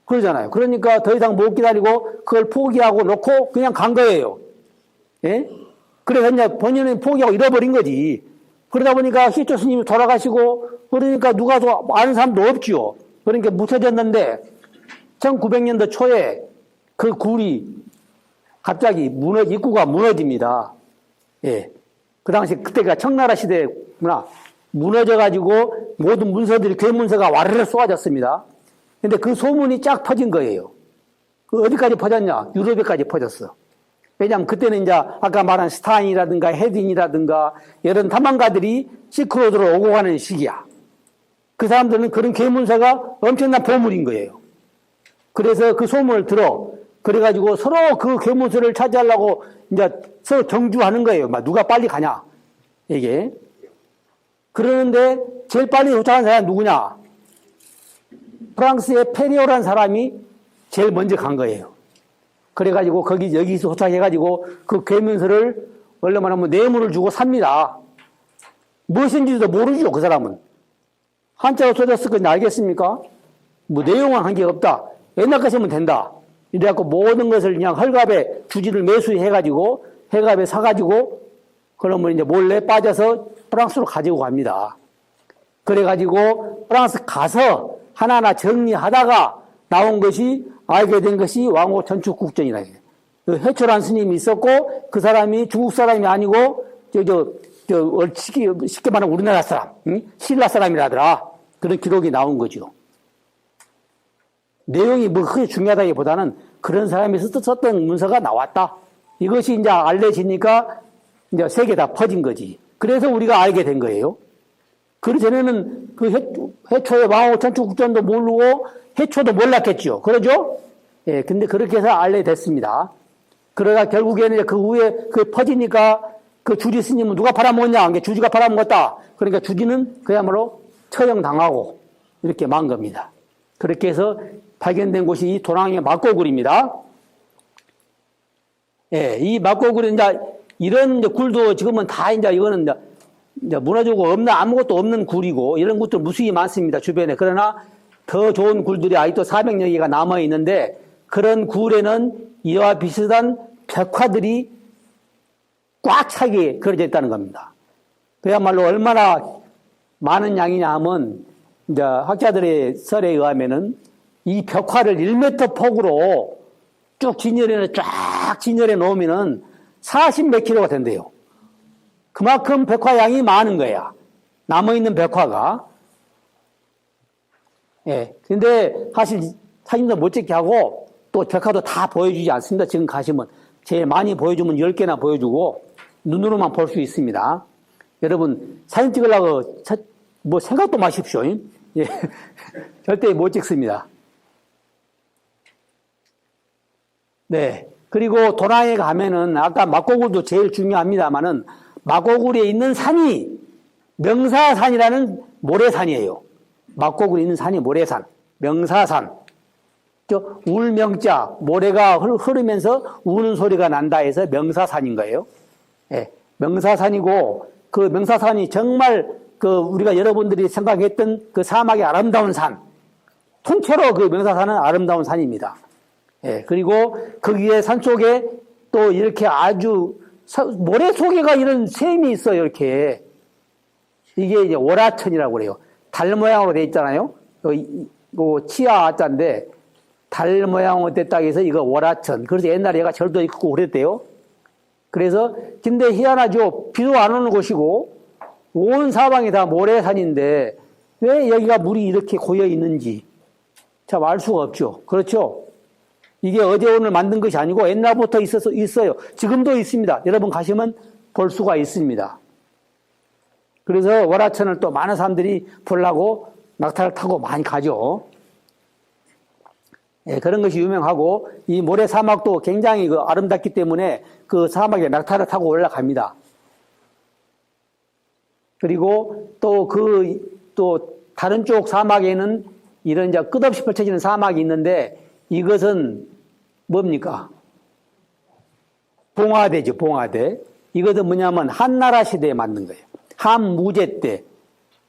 그러잖아요. 그러니까 더 이상 못 기다리고 그걸 포기하고 놓고 그냥 간 거예요. 예? 그래서 이제 본인은 포기하고 잃어버린 거지. 그러다 보니까 해조 스님이 돌아가시고 그러니까 누가 더 아는 사람도 없지요. 그러니까 묻혀졌는데 1900년도 초에 그 굴이 갑자기 입구가 무너집니다. 예. 그 당시 그때가 청나라 시대구나. 무너져가지고 모든 문서들이 괴문서가 와르르 쏟아졌습니다. 근데 그 소문이 쫙 퍼진 거예요. 그 어디까지 퍼졌냐? 유럽에까지 퍼졌어. 왜냐하면 그때는 이제 아까 말한 스타인이라든가 헤딩이라든가 이런 탐험가들이 실크로드로 오고 가는 시기야. 그 사람들은 그런 괴문서가 엄청난 보물인 거예요. 그래서 그 소문을 들어. 그래가지고 서로 그 괴문서를 차지하려고 이제 서로 경주하는 거예요. 막 누가 빨리 가냐. 이게. 그러는데 제일 빨리 도착한 사람이 누구냐? 프랑스의 페리오라는 사람이 제일 먼저 간 거예요. 그래가지고 여기서 도착해가지고 그 괴문서를 원래만 하면 뇌물을 주고 삽니다. 무엇인지도 모르죠, 그 사람은. 한자로 써졌을 건지 알겠습니까? 뭐 내용은 한 게 없다. 옛날 것이면 된다. 이래갖고 모든 것을 그냥 헐갑에 주지를 매수해가지고 헐갑에 사가지고 그러면 이제 몰래 빠져서 프랑스로 가지고 갑니다. 그래가지고 프랑스 가서 하나하나 정리하다가 나온 것이 알게 된 것이 왕옥천추 국전이라 해요. 해초란 스님이 있었고 그 사람이 중국 사람이 아니고 쉽게 말하면 우리나라 사람, 신라 사람이라더라. 그런 기록이 나온 거죠. 내용이 뭐 크게 중요하다기보다는 그런 사람이 썼던 문서가 나왔다. 이것이 이제 알려지니까 이제 세계 다 퍼진 거지. 그래서 우리가 알게 된 거예요. 그 전에는 그 해초의 왕옥천추 국전도 모르고 해초도 몰랐겠죠. 그러죠? 예, 근데 그렇게 해서 알게 됐습니다. 그러다 결국에는 그 후에 그 퍼지니까 그 주지 스님은 누가 팔아먹었냐? 이게 주지가 팔아먹었다. 그러니까 주지는 그야말로 처형당하고 이렇게 만 겁니다. 그렇게 해서 발견된 곳이 이 도낭의 막고굴입니다. 예, 이 막고굴은 이제 이런 굴도 지금은 다 이거는 이제 무너지고 아무것도 없는 굴이고 이런 굴들 무수히 많습니다. 주변에. 그러나 더 좋은 굴들이 아직도 400여 개가 남아 있는데 그런 굴에는 이와 비슷한 벽화들이 꽉 차게 그려져 있다는 겁니다. 그야말로 얼마나 많은 양이냐 하면, 이제 학자들의 설에 의하면은 이 벽화를 1m 폭으로 쭉 진열해 놓으면은 40 몇 킬로가 된대요. 그만큼 벽화 양이 많은 거야. 남아있는 벽화가. 예. 근데 사실 사진도 못 찍게 하고 또 벽화도 다 보여주지 않습니다. 지금 가시면. 제일 많이 보여주면 10개나 보여주고 눈으로만 볼 수 있습니다. 여러분, 사진 찍으려고 뭐 생각도 마십시오. 예. 절대 못 찍습니다. 네. 그리고 도랑에 가면은 아까 막고굴도 제일 중요합니다만은 막고굴에 있는 산이 명사산이라는 모래산이에요. 막고굴에 있는 산이 모래산, 명사산. 울명자, 모래가 흐르면서 우는 소리가 난다 해서 명사산인 거예요. 예. 명사산이고 그 명사산이 정말 그 우리가 여러분들이 생각했던 그 사막의 아름다운 산. 통째로 그 명사산은 아름다운 산입니다. 예. 그리고 거기에 산 속에 또 이렇게 아주 모래 속에가 이런 샘이 있어요. 이렇게. 이게 이제 오라천이라고 그래요. 달 모양으로 돼 있잖아요. 이거 치아 아자인데 달 모양으로 됐다 해서 이거 오라천. 그래서 옛날에 얘가 절도 있고 그랬대요. 그래서 근데 희한하죠. 비도 안 오는 곳이고 온 사방이 다 모래산인데 왜 여기가 물이 이렇게 고여 있는지 참 알 수가 없죠. 그렇죠? 이게 어제 오늘 만든 것이 아니고 옛날부터 있어요. 지금도 있습니다. 여러분 가시면 볼 수가 있습니다. 그래서 월화천을 또 많은 사람들이 보려고 낙타를 타고 많이 가죠. 예, 그런 것이 유명하고 이 모래 사막도 굉장히 아름답기 때문에 그 사막에 낙타를 타고 올라갑니다. 그리고 또 다른 쪽 사막에는 이런 이제 끝없이 펼쳐지는 사막이 있는데 이것은 뭡니까? 봉화대죠, 봉화대. 이것은 뭐냐면 한나라 시대에 만든 거예요. 한무제 때,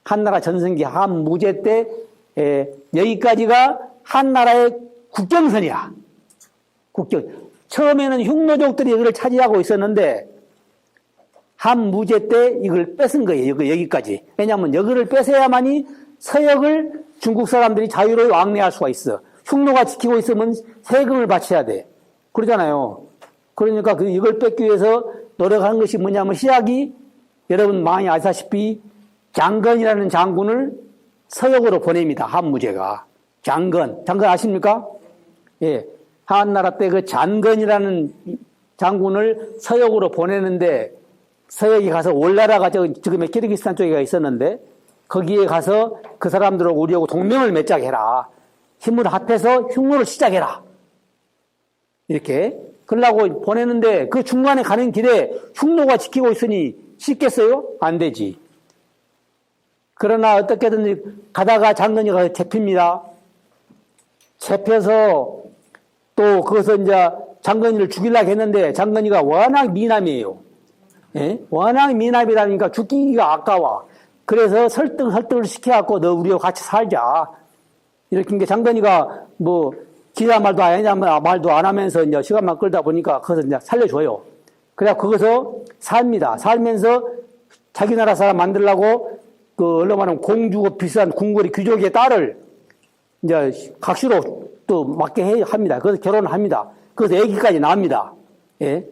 한나라 전성기 한무제 때 여기까지가 한나라의 국경선이야. 처음에는 흉노족들이 여기를 차지하고 있었는데 한무제 때 이걸 뺏은 거예요. 여기까지. 왜냐하면 여기를 뺏어야만이 서역을 중국 사람들이 자유로이 왕래할 수가 있어. 흉노가 지키고 있으면 세금을 바쳐야 돼. 그러잖아요. 그러니까 이걸 뺏기 위해서 노력하는 것이 뭐냐면 시작이 여러분 많이 아시다시피 장건이라는 장군을 서역으로 보냅니다. 한무제가. 장건 아십니까? 예. 한나라 때 그 장건이라는 장군을 서역으로 보내는데 서역에 가서 올나라가 지금의 키르기스탄 쪽에 있었는데 거기에 가서 그 사람들하고 우리하고 동맹을 맺자게 해라. 힘을 합해서 흉노를 시작해라. 이렇게 그러려고 보내는데 그 중간에 가는 길에 흉노가 지키고 있으니 쉽겠어요? 안 되지. 그러나 어떻게든 가다가 장건이가 잡힙니다. 잡혀서 또 거기서 이제 장건이를 죽이려고 했는데 장건이가 워낙 미남이에요. 예? 워낙 미남이라니까 죽기가 아까워. 그래서 설득을 시켜갖고 너 우리하고 같이 살자. 이렇게 이제 장건이가 뭐 기자 말도 말도 안 하면서 이제 시간만 끌다 보니까 거기서 이제 살려줘요. 그래서 거기서 삽니다. 살면서 자기 나라 사람 만들려고 얼마나 공주고 비싼 궁궐의 귀족의 딸을 이제 각시로 또 맡게 합니다. 그래서 결혼을 합니다. 그래서 아기까지 낳습니다. 예.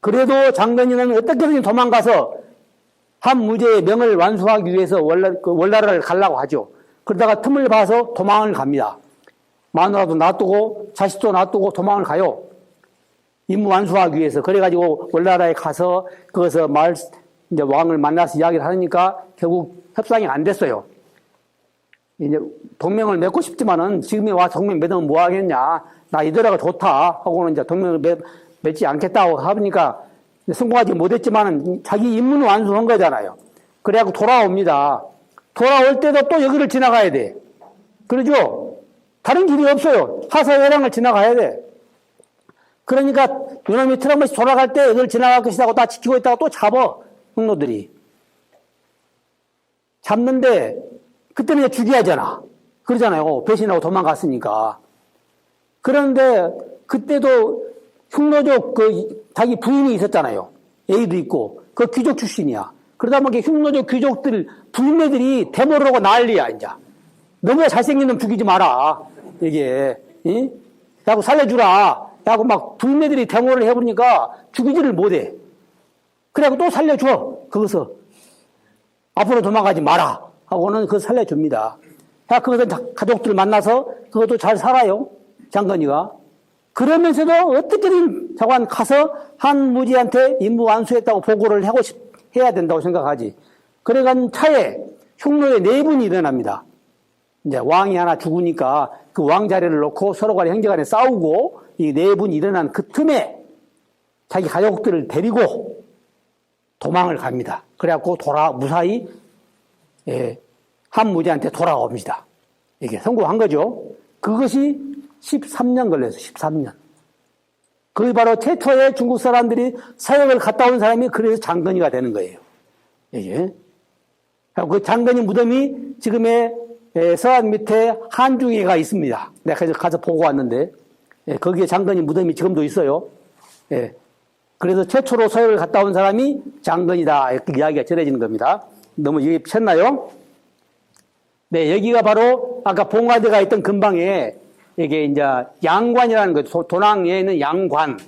그래도 장건이는 어떻게든 도망가서 한무제의 명을 완수하기 위해서 월나라를 가려고 하죠. 그러다가 틈을 봐서 도망을 갑니다. 마누라도 놔두고 자식도 놔두고 도망을 가요. 임무 완수하기 위해서. 그래가지고 월나라에 가서 거기서 이제 왕을 만나서 이야기를 하니까 결국 협상이 안 됐어요. 이제 동맹을 맺고 싶지만은 지금에 와 동맹 맺으면 뭐 하겠냐. 나 이대로가 좋다 하고는 이제 동맹을 맺지 않겠다고 하니까 성공하지 못했지만은 자기 임무는 완수한 거잖아요. 그래갖고 돌아옵니다. 돌아올 때도 또 여기를 지나가야 돼. 그러죠? 다른 길이 없어요. 하사회랑을 지나가야 돼. 그러니까 요놈이 트럭 번씩 돌아갈 때 여기를 지나갈 것이다 하고 다 지키고 있다가 또 잡아. 흑노들이. 잡는데 그때는 이제 죽여야 하잖아. 그러잖아요. 배신하고 도망갔으니까. 그런데 그때도 흉노족 자기 부인이 있었잖아요. 애기도 있고 그 귀족 출신이야. 그러다 보니까 흉노족 귀족들, 불매들이 데모를 하고 난리야, 이제. 너무 잘생긴 놈 죽이지 마라. 이게, 응? 야구 살려주라. 야구 막 불매들이 데모를 해보니까 죽이지를 못해. 그래갖고 또 살려줘. 거기서. 앞으로 도망가지 마라. 하고는 그거 살려줍니다. 야, 그것은 가족들 만나서 그것도 잘 살아요. 장건이가. 그러면서도 어떻게든 자관 가서 한무지한테 임무 완수했다고 보고를 해야 된다고 생각하지. 그래간 차에 흉노의 내분이 일어납니다. 이제 왕이 하나 죽으니까 그 왕 자리를 놓고 서로 간에 형제간에 싸우고 이 내분이 일어난 그 틈에 자기 가족들을 데리고 도망을 갑니다. 그래갖고 무사히 한무지한테 돌아옵니다. 이게 성공한 거죠. 그것이 13년 걸려서 13년. 그게 바로 최초의 중국 사람들이 사역을 갔다 온 사람이 그래서 장건이가 되는 거예요. 이게. 그 장건이 무덤이 지금의 서안 밑에 한중에가 있습니다. 내가 가서 보고 왔는데 거기에 장건이 무덤이 지금도 있어요. 그래서 최초로 서역을 갔다 온 사람이 장건이다. 이렇게 이야기가 전해지는 겁니다. 너무 이해 쳤나요? 네, 여기가 바로 아까 봉화대가 있던 근방에 이게 이제 양관이라는 거, 도낭에 있는 양관.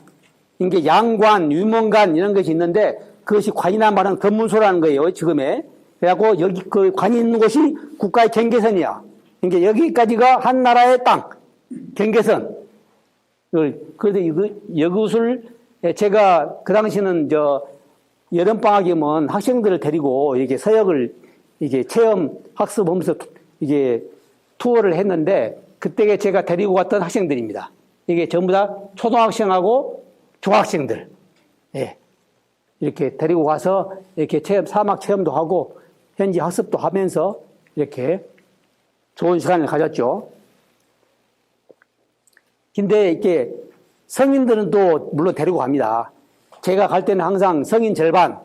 이게 양관, 유mon관 이런 것이 있는데 그것이 관이나 말하는 검문소라는 거예요, 지금에. 그래갖고 여기 그 관이 있는 곳이 국가의 경계선이야. 그러니까 여기까지가 한 나라의 땅, 경계선. 그래서 이것을 제가 그 당시는 여름방학이면 학생들을 데리고 이게 서역을 이게 체험 학습하면서 이게 투어를 했는데 그때 제가 데리고 갔던 학생들입니다. 이게 전부 다 초등학생하고 중학생들. 예. 이렇게 데리고 가서 이렇게 사막 체험도 하고 현지 학습도 하면서 이렇게 좋은 시간을 가졌죠. 근데 이렇게 성인들은 또 물론 데리고 갑니다. 제가 갈 때는 항상 성인 절반,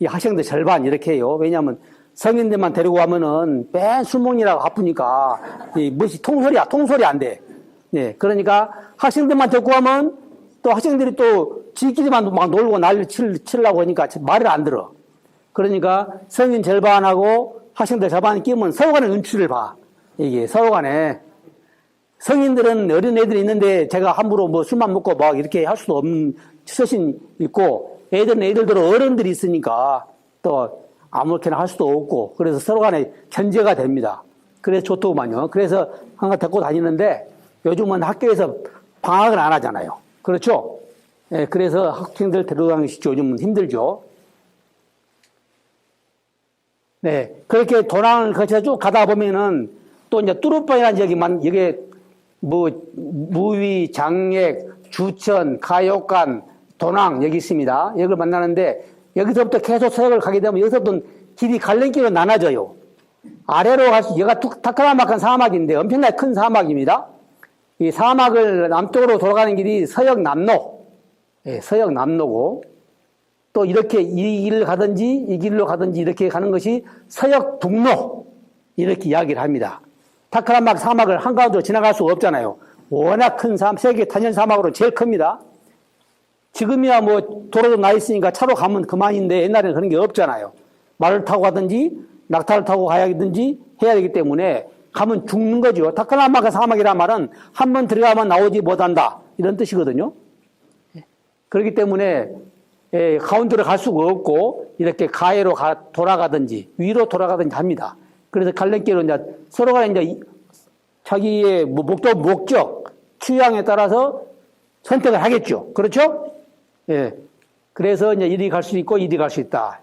이 학생들 절반 이렇게 해요. 왜냐하면 성인들만 데리고 가면은 맨 술 먹느라고 아프니까 이 무엇이 통솔이 안 돼. 예, 그러니까 학생들만 데리고 가면 또 학생들이 또 지끼리만 막 놀고 난리 치려고 하니까 말을 안 들어. 그러니까 성인 절반하고 학생들 절반이 끼면 서로 간의 눈치를 봐. 이게 서로 간에. 성인들은 어린 애들이 있는데 제가 함부로 뭐 술만 먹고 막 이렇게 할 수도 없는 처신 있고 애들은 애들대로 어른들이 있으니까 또 아무렇게나 할 수도 없고 그래서 서로 간에 견제가 됩니다. 그래서 좋더구만요. 그래서 항상 데리고 다니는데 요즘은 학교에서 방학을 안 하잖아요. 그렇죠? 예, 그래서 학생들 데려가는 것이 요즘은 힘들죠. 네. 그렇게 도랑을 거쳐서 쭉 가다 보면은 또 이제 뚜루뻥이라는 지역이 여기에 뭐, 무위, 장액, 주천, 가요관, 도낭 여기 있습니다. 여기를 만나는데 여기서부터 계속 서역을 가게 되면 여기서부터 길이 갈림길로 나눠져요. 아래로 갈수, 여기가 타크라막한 사막인데 엄청나게 큰 사막입니다. 이 사막을 남쪽으로 돌아가는 길이 서역남로, 예, 서역남로고 또 이렇게 이 길을 가든지 이 길로 가든지 이렇게 가는 것이 서역북로 이렇게 이야기를 합니다. 타크라막 사막을 한가운데로 지나갈 수가 없잖아요. 워낙 큰 세계 단연 사막으로 제일 큽니다. 지금이야 뭐 도로도 나 있으니까 차로 가면 그만인데 옛날에는 그런 게 없잖아요. 말을 타고 가든지 낙타를 타고 가야 하든지 해야 되기 때문에 가면 죽는 거죠. 타크라막 사막이란 말은 한 번 들어가면 나오지 못한다 이런 뜻이거든요. 그렇기 때문에 가운데로 갈 수가 없고 이렇게 가해로 돌아가든지 위로 돌아가든지 합니다. 그래서 갈림길로 이제 서로가 이제 자기의 목적, 취향에 따라서 선택을 하겠죠. 그렇죠? 예. 그래서 이제 이리 갈 수 있고 이리 갈 수 있다.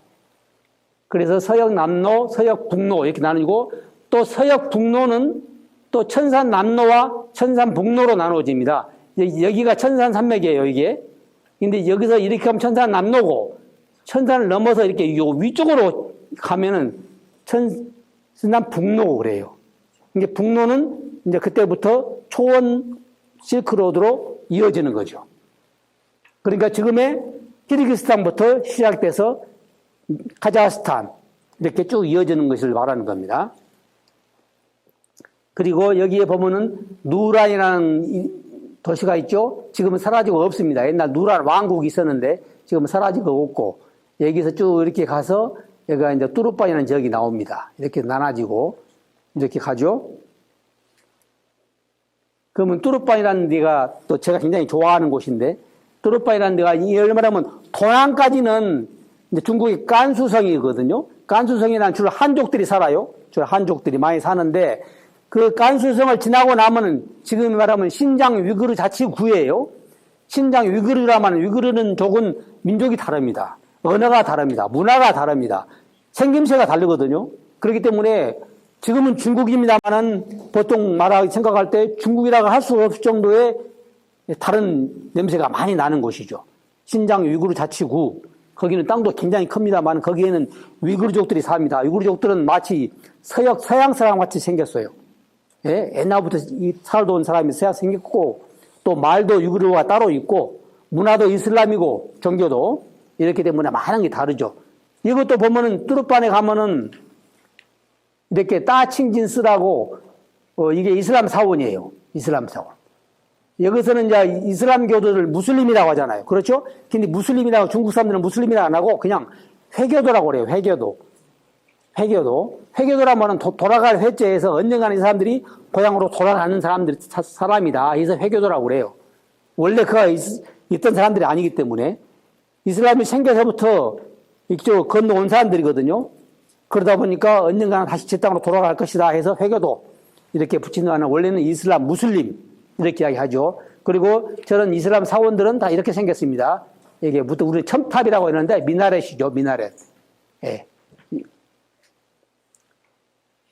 그래서 서역남로, 서역북로 이렇게 나누고 또 서역북로는 또 천산남로와 천산북로로 나누어집니다. 여기가 천산산맥이에요, 이게. 근데 여기서 이렇게 하면 천산남로고 천산을 넘어서 이렇게 위쪽으로 가면은 천산북로고 그래요. 이게 북로는 이제 그때부터 초원 실크로드로 이어지는 거죠. 그러니까 지금의 키르기스탄부터 시작돼서 카자흐스탄 이렇게 쭉 이어지는 것을 말하는 겁니다. 그리고 여기에 보면은 누란이라는 도시가 있죠. 지금은 사라지고 없습니다. 옛날 누란 왕국이 있었는데 지금은 사라지고 없고 여기서 쭉 이렇게 가서 여기가 이제 뚜르반이라는 지역이 나옵니다. 이렇게 나눠지고, 이렇게 가죠. 그러면 뚜르반이라는 데가 또 제가 굉장히 좋아하는 곳인데, 뚜르반이라는 데가 예를 말하면 도남까지는 이제 중국의 간수성이거든요. 간수성이란 주로 한족들이 살아요. 주로 한족들이 많이 사는데, 그 간수성을 지나고 나면은 지금 말하면 신장 위구르 자치구예요. 신장 위구르라면 위구르는 족은 민족이 다릅니다. 언어가 다릅니다. 문화가 다릅니다. 생김새가 다르거든요. 그렇기 때문에 지금은 중국입니다만은 보통 말하기 생각할 때 중국이라고 할 수 없을 정도의 다른 냄새가 많이 나는 곳이죠. 신장 위구르 자치구. 거기는 땅도 굉장히 큽니다만 거기에는 위구르족들이 삽니다. 위구르족들은 마치 서양 사람 같이 생겼어요. 예? 옛날부터 살도 온 사람이 서양 생겼고 또 말도 위구르가 따로 있고 문화도 이슬람이고 종교도 이렇기 때문에 많은 게 다르죠. 이것도 보면은 뚜르반에 가면은 이렇게 따칭진스라고 이게 이슬람 사원이에요. 이슬람 사원. 여기서는 이제 이슬람교도를 무슬림이라고 하잖아요. 그렇죠? 근데 무슬림이라고 중국 사람들은 무슬림이라고 안 하고 그냥 회교도라고 그래요. 회교도. 회교도. 회교도라면 돌아갈 회죄에서 언젠가는 이 사람들이 고향으로 돌아가는 사람이다. 그래서 회교도라고 그래요. 원래 그가 있던 사람들이 아니기 때문에 이슬람이 생겨서부터 이쪽 건너온 사람들이거든요. 그러다 보니까 언젠가는 다시 제 땅으로 돌아갈 것이다 해서 회교도 이렇게 붙이는 거는 원래는 이슬람, 무슬림 이렇게 이야기하죠. 그리고 저런 이슬람 사원들은 다 이렇게 생겼습니다. 이게 우리 첨탑이라고 하는데 미나렛이죠. 미나렛. 예.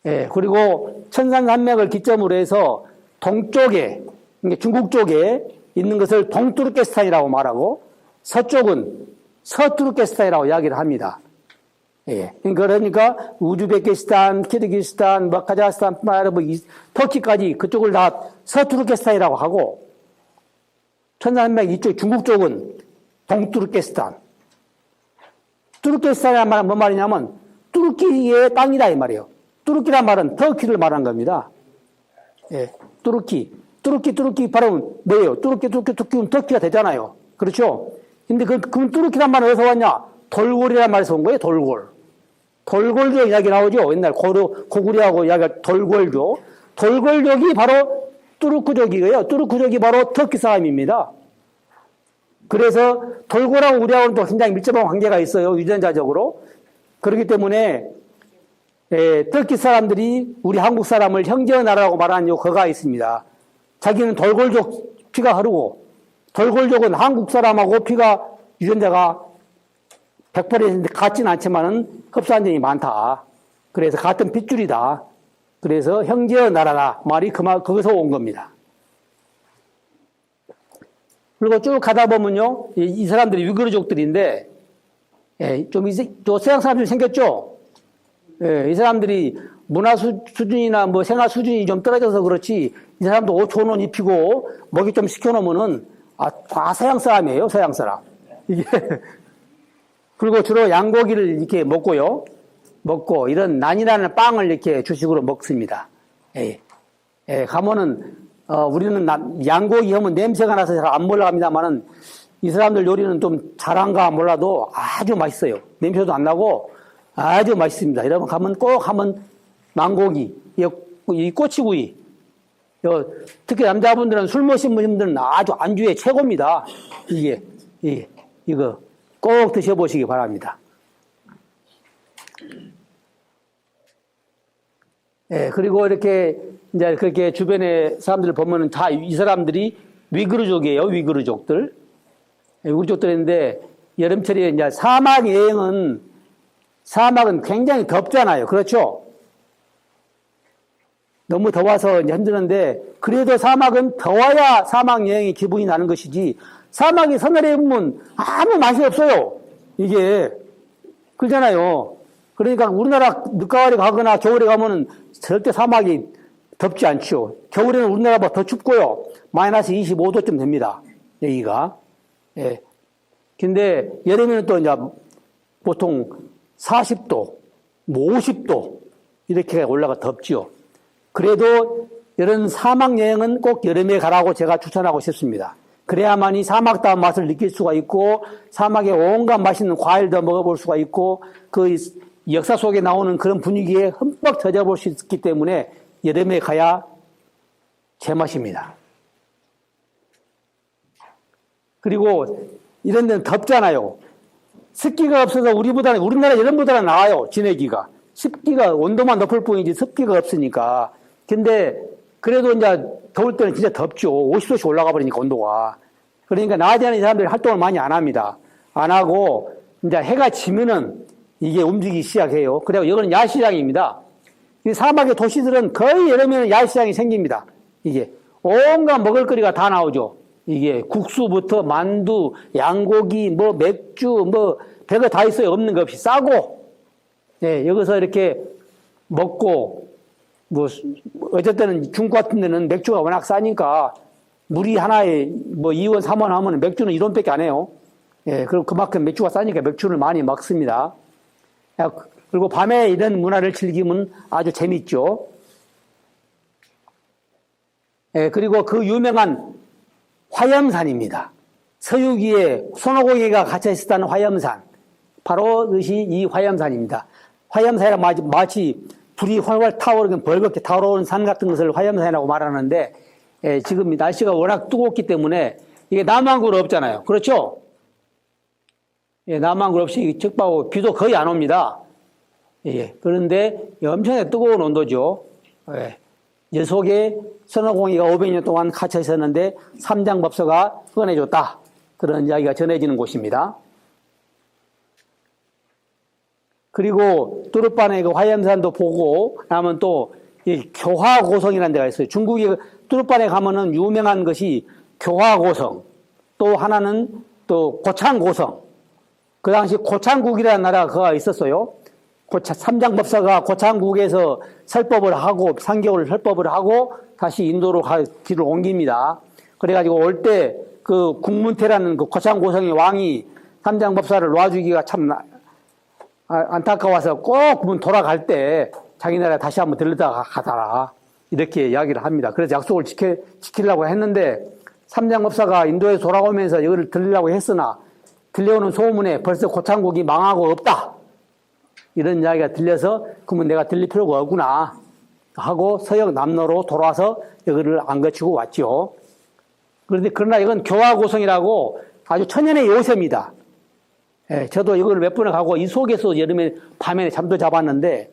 예. 그리고 천산산맥을 기점으로 해서 동쪽에 중국 쪽에 있는 것을 동투르케스탄이라고 말하고 서쪽은 서투르케스탄이라고 이야기를 합니다. 예. 그러니까 우즈베키스탄, 키르기스탄, 카자흐스탄, 터키까지 그쪽을 다 서투르케스탄이라고 하고 천산맥 이쪽 중국 쪽은 동투르케스탄. 투르케스탄이란 말은 뭔 말이냐면 뚜르키의 땅이다 이 말이에요. 뚜르키란 말은 터키를 말한 겁니다. 예. 뚜르키 발음은 뭐예요? 뚜르키면 터키가 되잖아요. 그렇죠? 근데 그럼 뚜르키란 말은 어디서 왔냐? 돌골이란 말에서 온 거예요. 돌골족 이야기 나오죠. 옛날 고구려하고 이야기할 돌골족. 돌골족이 바로 뚜르크족이에요. 뚜르크족이 바로 터키 사람입니다. 그래서 돌골하고 우리하고는 또 굉장히 밀접한 관계가 있어요. 유전자적으로. 그렇기 때문에 터키 사람들이 우리 한국 사람을 형제의 나라라고 말하는 요거가 있습니다. 자기는 돌골족 피가 흐르고 돌골족은 한국 사람하고 피가 유전자가 100% 같지는 않지만은 흡사한 점이 많다. 그래서 같은 핏줄이다. 그래서 형제의 나라다. 말이 거기서 온 겁니다. 그리고 쭉 가다 보면요. 이 사람들이 위구르족들인데, 좀 서양 사람들이 생겼죠? 이 사람들이 문화 수준이나 뭐 생활 수준이 좀 떨어져서 그렇지, 이 사람도 옷 옷 입히고, 먹이 좀 시켜놓으면은, 다 서양 사람이에요. 서양 사람. 이게. 그리고 주로 양고기를 이렇게 먹고요. 먹고, 이런 난이라는 빵을 이렇게 주식으로 먹습니다. 가면은, 우리는 양고기 하면 냄새가 나서 잘 안 올라갑니다만은, 이 사람들 요리는 좀 잘한가 몰라도 아주 맛있어요. 냄새도 안 나고 아주 맛있습니다. 여러분 가면 꼭 한번 망고기, 이 꼬치구이, 특히 남자분들은 술 마신 분들은 아주 안주에 최고입니다. 이거 꼭 드셔보시기 바랍니다. 그리고 이렇게 이제 그렇게 주변에 사람들을 보면은 다 이 사람들이 위구르족이에요. 위구르족들. 위구르족들인데 여름철에 이제 사막은 굉장히 덥잖아요. 그렇죠? 너무 더워서 이제 힘드는데 그래도 사막은 더워야 사막 여행이 기분이 나는 것이지 사막이 서늘해 보면 아무 맛이 없어요. 이게 그렇잖아요. 그러니까 우리나라 늦가을에 가거나 겨울에 가면은 절대 사막이 덥지 않죠. 겨울에는 우리나라보다 더 춥고요. 마이너스 25도쯤 됩니다. 여기가. 근데 여름에는 또 이제 보통 40도, 뭐 50도 이렇게 올라가 덥죠. 그래도 이런 사막 여행은 꼭 여름에 가라고 제가 추천하고 싶습니다. 그래야만이 사막다운 맛을 느낄 수가 있고 사막에 온갖 맛있는 과일도 먹어볼 수가 있고 그 이 역사 속에 나오는 그런 분위기에 흠뻑 젖어볼 수 있기 때문에 여름에 가야 제맛입니다. 그리고 이런 데는 덥잖아요. 습기가 없어서 우리나라 여름보다는 나아요, 지내기가. 습기가, 온도만 높을 뿐이지 습기가 없으니까. 근데, 그래도 이제 더울 때는 진짜 덥죠. 50도씩 올라가 버리니까, 온도가. 그러니까 낮에 하는 사람들이 활동을 많이 안 합니다. 안 하고, 이제 해가 지면은 이게 움직이기 시작해요. 그리고 이거는 야시장입니다. 이 사막의 도시들은 거의 여름에는 야시장이 생깁니다. 이게. 온갖 먹을거리가 다 나오죠. 이게 국수부터 만두, 양고기, 뭐 맥주, 뭐 별거 다 있어요. 없는 거 없이 싸고, 예, 여기서 이렇게 먹고, 뭐 어쨌든 중국 같은 데는 맥주가 워낙 싸니까 물이 하나에 뭐 2원, 3원 하면 맥주는 1원밖에 안 해요. 예, 그리고 그만큼 맥주가 싸니까 맥주를 많이 먹습니다. 그리고 밤에 이런 문화를 즐기면 아주 재밌죠. 예, 그리고 그 유명한 화염산입니다. 서유기에 손오공이가 갇혀 있었다는 화염산. 바로 그것이 이 화염산입니다. 화염산이라 마치 불이 활활 타오르는 벌겋게 타오르는 산 같은 것을 화염산이라고 말하는데, 지금 날씨가 워낙 뜨겁기 때문에 이게 남한구로 없잖아요. 그렇죠? 예, 남한구 없이 척박하고 비도 거의 안 옵니다. 예, 그런데 엄청나게 뜨거운 온도죠. 예. 이 속에 손오공이가 500년 동안 갇혀 있었는데 삼장법서가 꺼내줬다. 그런 이야기가 전해지는 곳입니다. 그리고 뚜르반의 그 화염산도 보고 나면 또 교화고성이라는 데가 있어요. 중국이 뚜르반에 가면은 유명한 것이 교화고성, 또 하나는 또 고창고성. 그 당시 고창국이라는 나라가 있었어요. 삼장법사가 고창국에서 설법을 하고 3개월 설법을 하고 다시 인도로 길을 옮깁니다. 그래가지고 올 때 그 국문태라는 그 고창고성의 왕이 삼장법사를 놔주기가 참 안타까워서 꼭 돌아갈 때 자기 나라에 다시 한번 들르다가 가더라. 이렇게 이야기를 합니다. 그래서 약속을 지키려고 했는데 삼장법사가 인도에 돌아오면서 이거를 들리려고 했으나 들려오는 소문에 벌써 고창국이 망하고 없다. 이런 이야기가 들려서 그러면 내가 들릴 필요가 없구나 하고 서역 남로로 돌아와서 여기를 안 거치고 왔죠. 그런데 그러나 이건 교화고성이라고 아주 천연의 요새입니다. 예, 저도 이걸 몇 번을 가고 이 속에서 여름에 밤에 잠도 잡았는데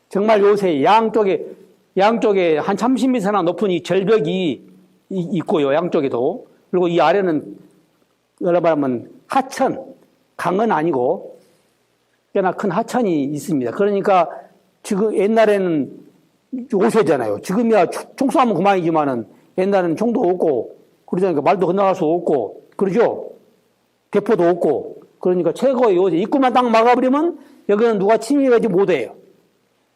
정말 요새 양쪽에 한 30m나 높은 이 절벽이 있고요. 양쪽에도. 그리고 이 아래는 여러 말하면 하천, 강은 아니고 꽤나 큰 하천이 있습니다. 그러니까 지금 옛날에는 요새잖아요. 지금이야 총 쏘면 그만이지만은 옛날에는 총도 없고 그러니까 말도 건너갈 수 없고 그러죠. 대포도 없고 그러니까 최고의 요새 입구만 딱 막아버리면 여기는 누가 침입하지 못해요.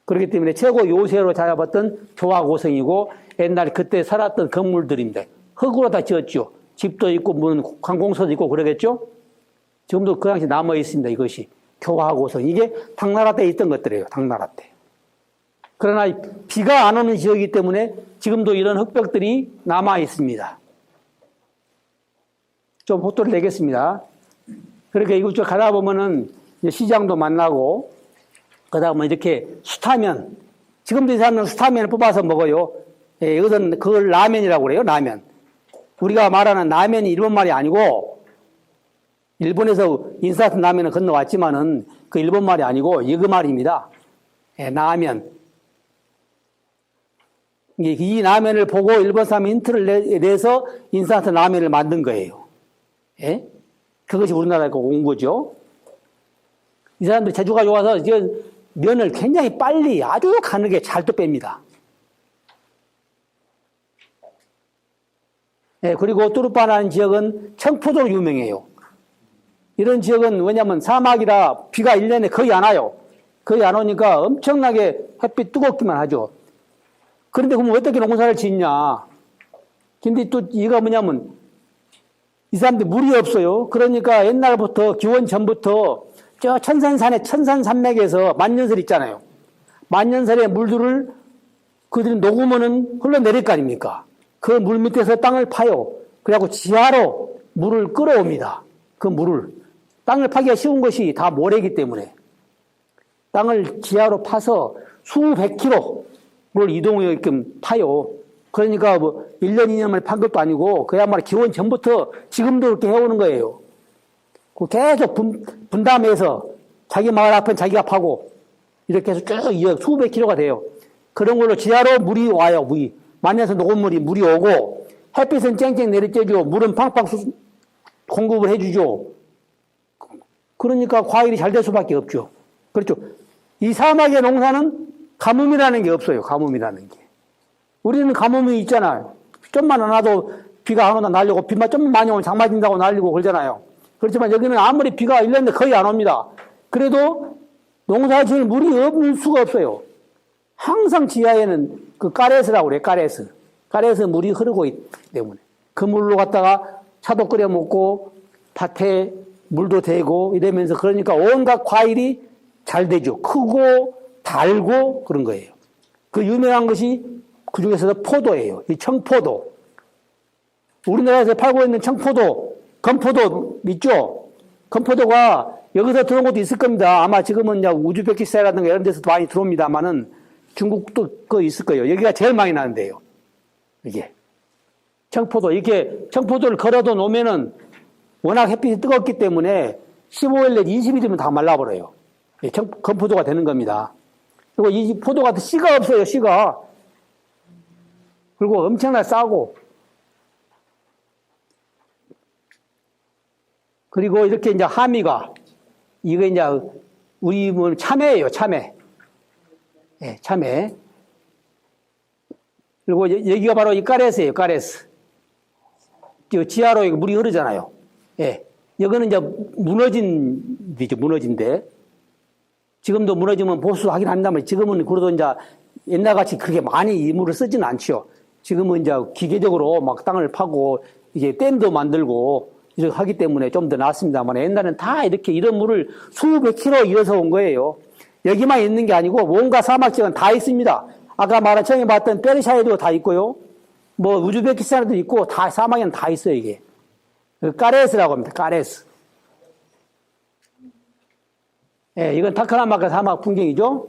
그렇기 때문에 최고 요새로 잡았던 교화고성이고 옛날에 그때 살았던 건물들인데 흙으로 다 지었죠. 집도 있고 무슨 관공서도 있고 그러겠죠. 지금도 그 당시 남아 있습니다. 이것이 교화고성. 이게 당나라 때 있던 것들이에요. 당나라 때. 그러나 비가 안 오는 지역이기 때문에 지금도 이런 흙벽들이 남아 있습니다. 좀 호도를 내겠습니다. 그렇게 이곳저곳 가다 보면은 시장도 만나고, 그러다 보면 이렇게 수타면, 지금도 이 사람은 수타면을 뽑아서 먹어요. 예, 이것은 그걸 라면이라고 그래요, 라면. 우리가 말하는 라면이 일본 말이 아니고, 일본에서 인사같은 라면을 건너왔지만은 그 일본 말이 아니고 이그 말입니다. 예, 라면. 이 라면을 보고 일본 사람이 힌트를 내서 인사같은 라면을 만든 거예요. 예? 그것이 우리나라에 온 거죠. 이 사람들이 재주가 좋아서 면을 굉장히 빨리 아주 가늘게 잘 또 뺍니다. 예, 그리고 뚜르파라는 지역은 청포도로 유명해요. 이런 지역은 왜냐하면 사막이라 비가 1년에 거의 안 와요. 거의 안 오니까 엄청나게 햇빛 뜨겁기만 하죠. 그런데 그럼 어떻게 농사를 짓냐. 근데 또 이가 뭐냐면 이 사람들 물이 없어요. 그러니까 옛날부터 기원 전부터 저 천산산에 천산산맥에서 만년설 있잖아요. 만년설의 물들을 그들이 녹으면은 흘러내릴 거 아닙니까? 그 물 밑에서 땅을 파요. 그래갖고 지하로 물을 끌어옵니다. 그 물을. 땅을 파기가 쉬운 것이 다 모래이기 때문에. 땅을 지하로 파서 수백 킬로를 이동하게끔 파요. 그러니까 뭐 1년, 2년 만에 판 것도 아니고 그야말로 기원 전부터 지금도 그렇게 해오는 거예요. 계속 분담해서 자기 마을 앞은 자기가 파고 이렇게 해서 쭉 수백 킬로가 돼요. 그런 걸로 지하로 물이 와요. 물이. 만에서 녹음물이 물이 오고 햇빛은 쨍쨍 내리쬐죠. 물은 팡팡 공급을 해주죠. 그러니까 과일이 잘 될 수밖에 없죠. 그렇죠. 이 사막의 농사는 가뭄이라는 게 없어요. 가뭄이라는 게. 우리는 가뭄이 있잖아요. 좀만 안 와도 비가 안 오다 날리고 비만 좀 많이 오면 장마 진다고 날리고 그러잖아요. 그렇지만 여기는 아무리 비가 1년에 거의 안 옵니다. 그래도 농사 지을 물이 없는 수가 없어요. 항상 지하에는 그 까레스라고 그래요. 까레스 물이 흐르고 있기 때문에 그 물로 갖다가 차도 끓여 먹고 밭에 물도 대고 이러면서 그러니까 온갖 과일이 잘 되죠. 크고 달고 그런 거예요. 그 유명한 것이 그 중에서도 포도예요. 이 청포도. 우리나라에서 팔고 있는 청포도, 건포도 있죠? 건포도가 여기서 들어온 것도 있을 겁니다. 아마 지금은 우즈베키스탄이라든가 이런 데서도 많이 들어옵니다만은 중국도 그 있을 거예요. 여기가 제일 많이 나는데요. 이게. 청포도. 이렇게 청포도를 걸어도 놓으면은 워낙 햇빛이 뜨겁기 때문에 15일 내지 20일이면 다 말라버려요. 건포도가 되는 겁니다. 그리고 이 포도가 씨가 없어요, 씨가. 그리고 엄청나게 싸고. 그리고 이렇게 이제 하미가, 이거 이제 우리 뭐 참외예요, 참외. 예, 참외. 그리고 여기가 바로 이 까레스예요, 까레스. 지하로 물이 흐르잖아요. 예. 여기는 이제 무너진 데죠, 무너진 데. 지금도 무너지면 보수하긴 한다면 지금은 그래도 이제 옛날같이 그렇게 많이 이 물을 쓰지는 않죠. 지금은 이제 기계적으로 막 땅을 파고 이게 댐도 만들고 이렇게 하기 때문에 좀 더 낫습니다만 옛날에는 다 이렇게 이런 물을 수백 킬로 이어서 온 거예요. 여기만 있는 게 아니고 온갖 사막 지역은 다 있습니다. 아까 말한 처음에 봤던 페르시아에도 다 있고요. 뭐 우즈베키스탄에도 있고 다 사막에는 다 있어요, 이게. 까레스라고 합니다. 까레스. 예, 이건 타크라마카 사막 풍경이죠.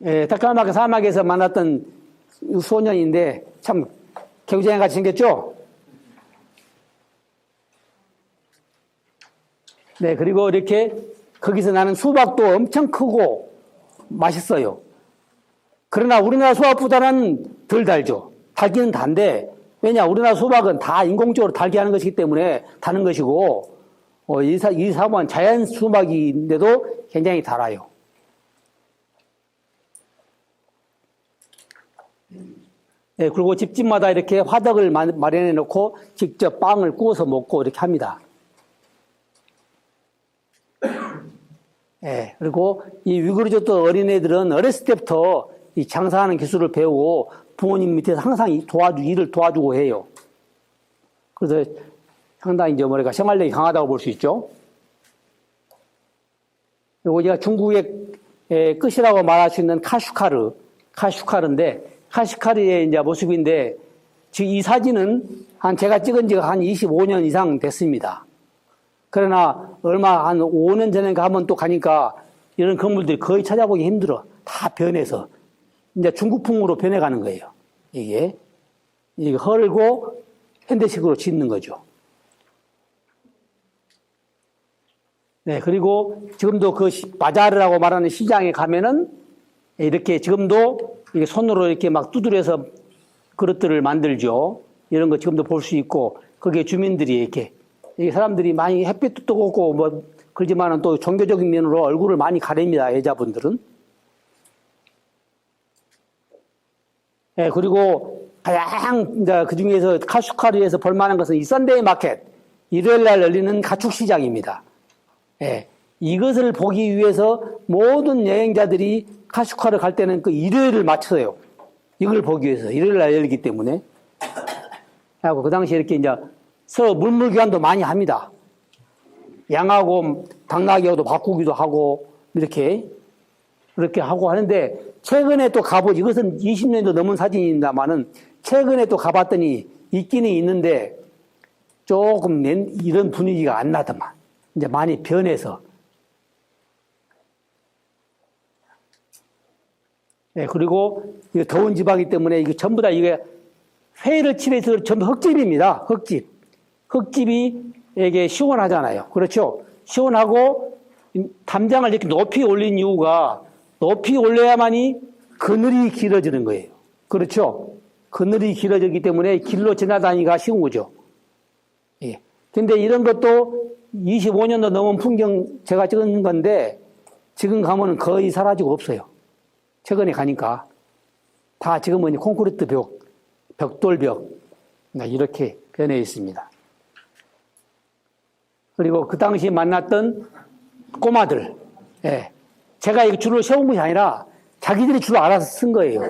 예, 타크라마카 사막에서 만났던 소년인데 참 개구쟁이 같이 생겼죠. 네, 그리고 이렇게 거기서 나는 수박도 엄청 크고 맛있어요. 그러나 우리나라 수박보다는 덜 달죠. 달기는 단데, 왜냐, 우리나라 수박은 다 인공적으로 달게 하는 것이기 때문에 다는 것이고, 이 사막은 자연 수박인데도 굉장히 달아요. 네, 그리고 집집마다 이렇게 화덕을 마련해 놓고 직접 빵을 구워서 먹고 이렇게 합니다. 네, 그리고 이 위구르족도 어린애들은 어렸을 때부터 이 장사하는 기술을 배우고 부모님 밑에서 항상 일을 도와주고 해요. 그래서 상당히 이제 생활력이 강하다고 볼 수 있죠. 그리고 제가 중국의 끝이라고 말할 수 있는 카슈카르인데 카슈카르의 이제 모습인데 지금 이 사진은 제가 찍은 지가 한 25년 이상 됐습니다. 그러나 얼마 한 5년 전에 가면 또 가니까 이런 건물들이 거의 찾아보기 힘들어. 다 변해서. 이제 중국풍으로 변해가는 거예요. 이게 헐고 현대식으로 짓는 거죠. 네, 그리고 지금도 그 바자르라고 말하는 시장에 가면은 이렇게 지금도 이게 손으로 이렇게 막 두드려서 그릇들을 만들죠. 이런 거 지금도 볼 수 있고, 거기에 주민들이 이렇게, 이 사람들이 많이 햇빛도 뜨겁고 뭐 그러지만은 또 종교적인 면으로 얼굴을 많이 가립니다. 여자분들은. 예, 그리고 가장 그 중에서 카슈카르에서 볼만한 것은 이 썬데이 마켓, 일요일 날 열리는 가축 시장입니다. 예, 이것을 보기 위해서 모든 여행자들이 카슈카르 갈 때는 그 일요일을 맞춰요. 이걸 보기 위해서 일요일 날 열리기 때문에. 하고 그 당시에 이렇게 이제 서로 물물교환도 많이 합니다. 양하고 당나귀하고도 바꾸기도 하고 이렇게 하고 하는데 최근에 또 가보지 이것은 20년도 넘은 사진입니다만은 최근에 또 가봤더니 있기는 있는데 조금 이런 분위기가 안 나더만. 이제 많이 변해서. 예, 그리고 이 더운 지방이기 때문에 이게 전부 다 이게 회를 칠해서 전부 흙집입니다. 흙집. 흙집이 이게 시원하잖아요. 그렇죠? 시원하고 담장을 이렇게 높이 올린 이유가 높이 올려야만이 그늘이 길어지는 거예요. 그렇죠? 그늘이 길어지기 때문에 길로 지나다니기가 쉬운 거죠. 예. 근데 이런 것도 25년도 넘은 풍경 제가 찍은 건데 지금 가면은 거의 사라지고 없어요. 최근에 가니까. 다 지금은 콘크리트 벽, 벽돌벽, 이렇게 변해 있습니다. 그리고 그 당시 만났던 꼬마들, 예. 제가 이거 줄을 세운 것이 아니라 자기들이 줄을 알아서 쓴 거예요.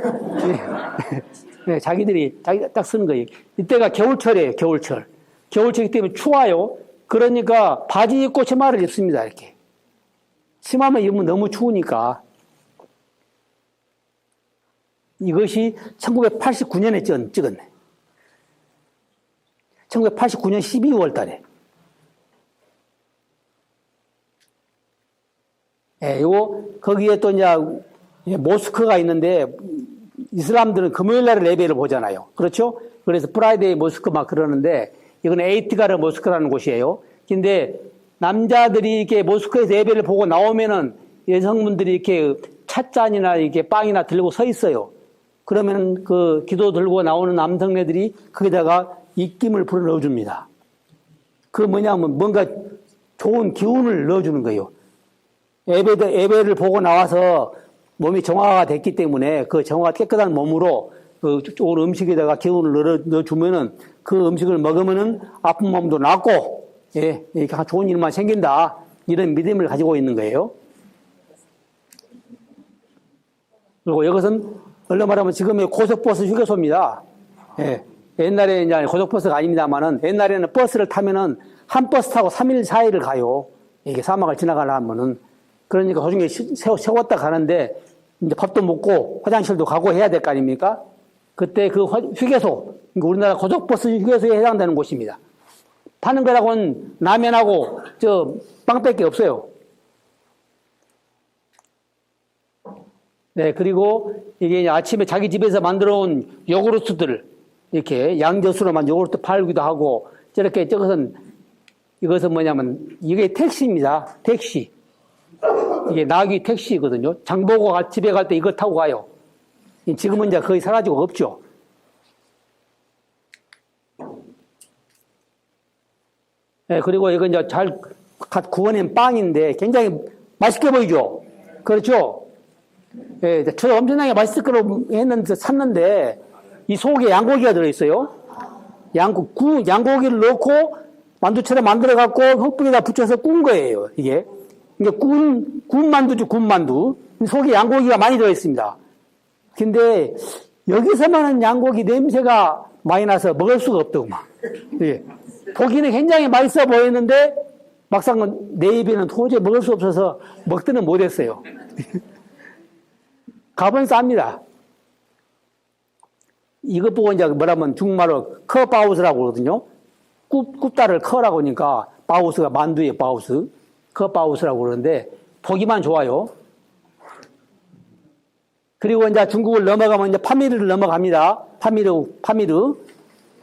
예. 자기들이 딱 쓰는 거예요. 이때가 겨울철이에요, 겨울철. 겨울철이기 때문에 추워요. 그러니까 바지 입고 치마를 입습니다, 이렇게. 치마만 입으면 너무 추우니까. 이것이 1989년에 찍었네. 1989년 12월 달에. 예, 거기에 또 이제 모스크가 있는데, 이슬람들은 금요일 날에 예배를 보잖아요. 그렇죠? 그래서 프라이데이 모스크 막 그러는데, 이건 에이티가르 모스크라는 곳이에요. 근데 남자들이 이렇게 모스크에서 예배를 보고 나오면은 여성분들이 이렇게 찻잔이나 이렇게 빵이나 들고 서 있어요. 그러면 그 기도 들고 나오는 남성네들이 거기다가 입김을 불어 넣어줍니다. 그 뭐냐면 뭔가 좋은 기운을 넣어주는 거예요. 예배를 보고 나와서 몸이 정화가 됐기 때문에 그 정화가 깨끗한 몸으로 그 좋은 음식에다가 기운을 넣어주면은 그 음식을 먹으면은 아픈 몸도 낫고, 예, 이렇게 좋은 일만 생긴다. 이런 믿음을 가지고 있는 거예요. 그리고 이것은 얼른 말하면 지금의 고속버스 휴게소입니다. 예. 옛날에 이제 고속버스가 아닙니다만은 옛날에는 버스를 타면은 한 버스 타고 3일, 4일을 가요. 이게 사막을 지나가려면은. 그러니까 도중에 세웠다 가는데 이제 밥도 먹고 화장실도 가고 해야 될 거 아닙니까? 그때 그 휴게소, 우리나라 고속버스 휴게소에 해당되는 곳입니다. 파는 거라고는 라면하고 빵밖에 없어요. 네, 그리고 이게 아침에 자기 집에서 만들어 온 요구르트들을 이렇게 양젓으로 만든 요구르트 팔기도 하고 저렇게 이것은 뭐냐면 이게 택시입니다. 택시. 이게 낙이 택시거든요. 장보고 집에 갈 때 이거 타고 가요. 지금은 이제 거의 사라지고 없죠. 네, 그리고 이건 이제 잘 구워낸 빵인데 굉장히 맛있게 보이죠? 그렇죠? 예, 저 엄청나게 맛있을 거라고 샀는데 이 속에 양고기가 들어있어요. 양고기를 넣고 만두처럼 만들어갖고 흙불에다 붙여서 꾼 거예요, 이게. 이게 군 만두죠, 군 만두. 속에 양고기가 많이 들어있습니다. 근데 여기서만은 양고기 냄새가 많이 나서 먹을 수가 없더구만. 예. 보기는 굉장히 맛있어 보이는데 막상 내 입에는 도저히 먹을 수 없어서 먹지는 못했어요. 값은 쌉니다. 이것 보고 이제 뭐라면 중국말로 커바우스라고 그러거든요. 굽다를 커라고 하니까 바우스가 만두의 바우스. 커바우스라고 그러는데 보기만 좋아요. 그리고 이제 중국을 넘어가면 이제 파미르를 넘어갑니다. 파미르.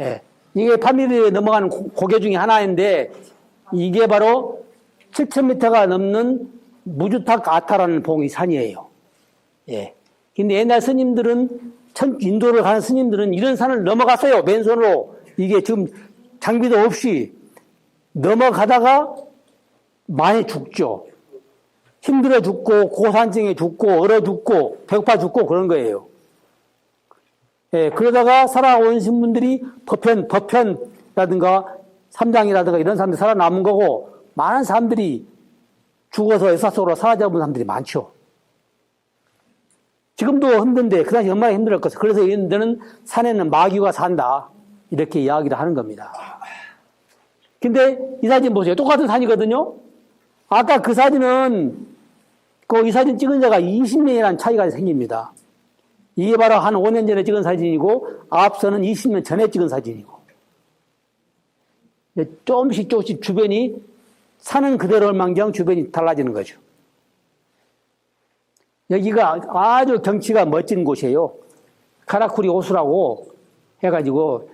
예. 이게 파미르에 넘어가는 고개 중에 하나인데 이게 바로 7,000m가 넘는 무주탁 아타라는 봉이 산이에요. 예. 근데 옛날 스님들은 인도를 가는 스님들은 이런 산을 넘어갔어요. 맨손으로. 이게 지금 장비도 없이 넘어가다가 많이 죽죠. 힘들어 죽고 고산증에 죽고 얼어 죽고 배고파 죽고 그런 거예요. 예, 그러다가 살아오신 분들이 법편이라든가 삼장이라든가 이런 사람들이 살아남은 거고 많은 사람들이 죽어서 역사 속으로 사라져본 사람들이 많죠. 지금도 힘든데 그 당시 얼마나 힘들었겠어. 그래서 이런 데는 산에는 마귀가 산다. 이렇게 이야기를 하는 겁니다. 근데 이 사진 보세요. 똑같은 산이거든요. 아까 그 사진은 이 사진 찍은 자가 20년이라는 차이가 생깁니다. 이게 바로 한 5년 전에 찍은 사진이고 앞서는 20년 전에 찍은 사진이고 조금씩 주변이 사는 그대로만경 주변이 달라지는 거죠. 여기가 아주 경치가 멋진 곳이에요. 카라쿠리 호수라고 해가지고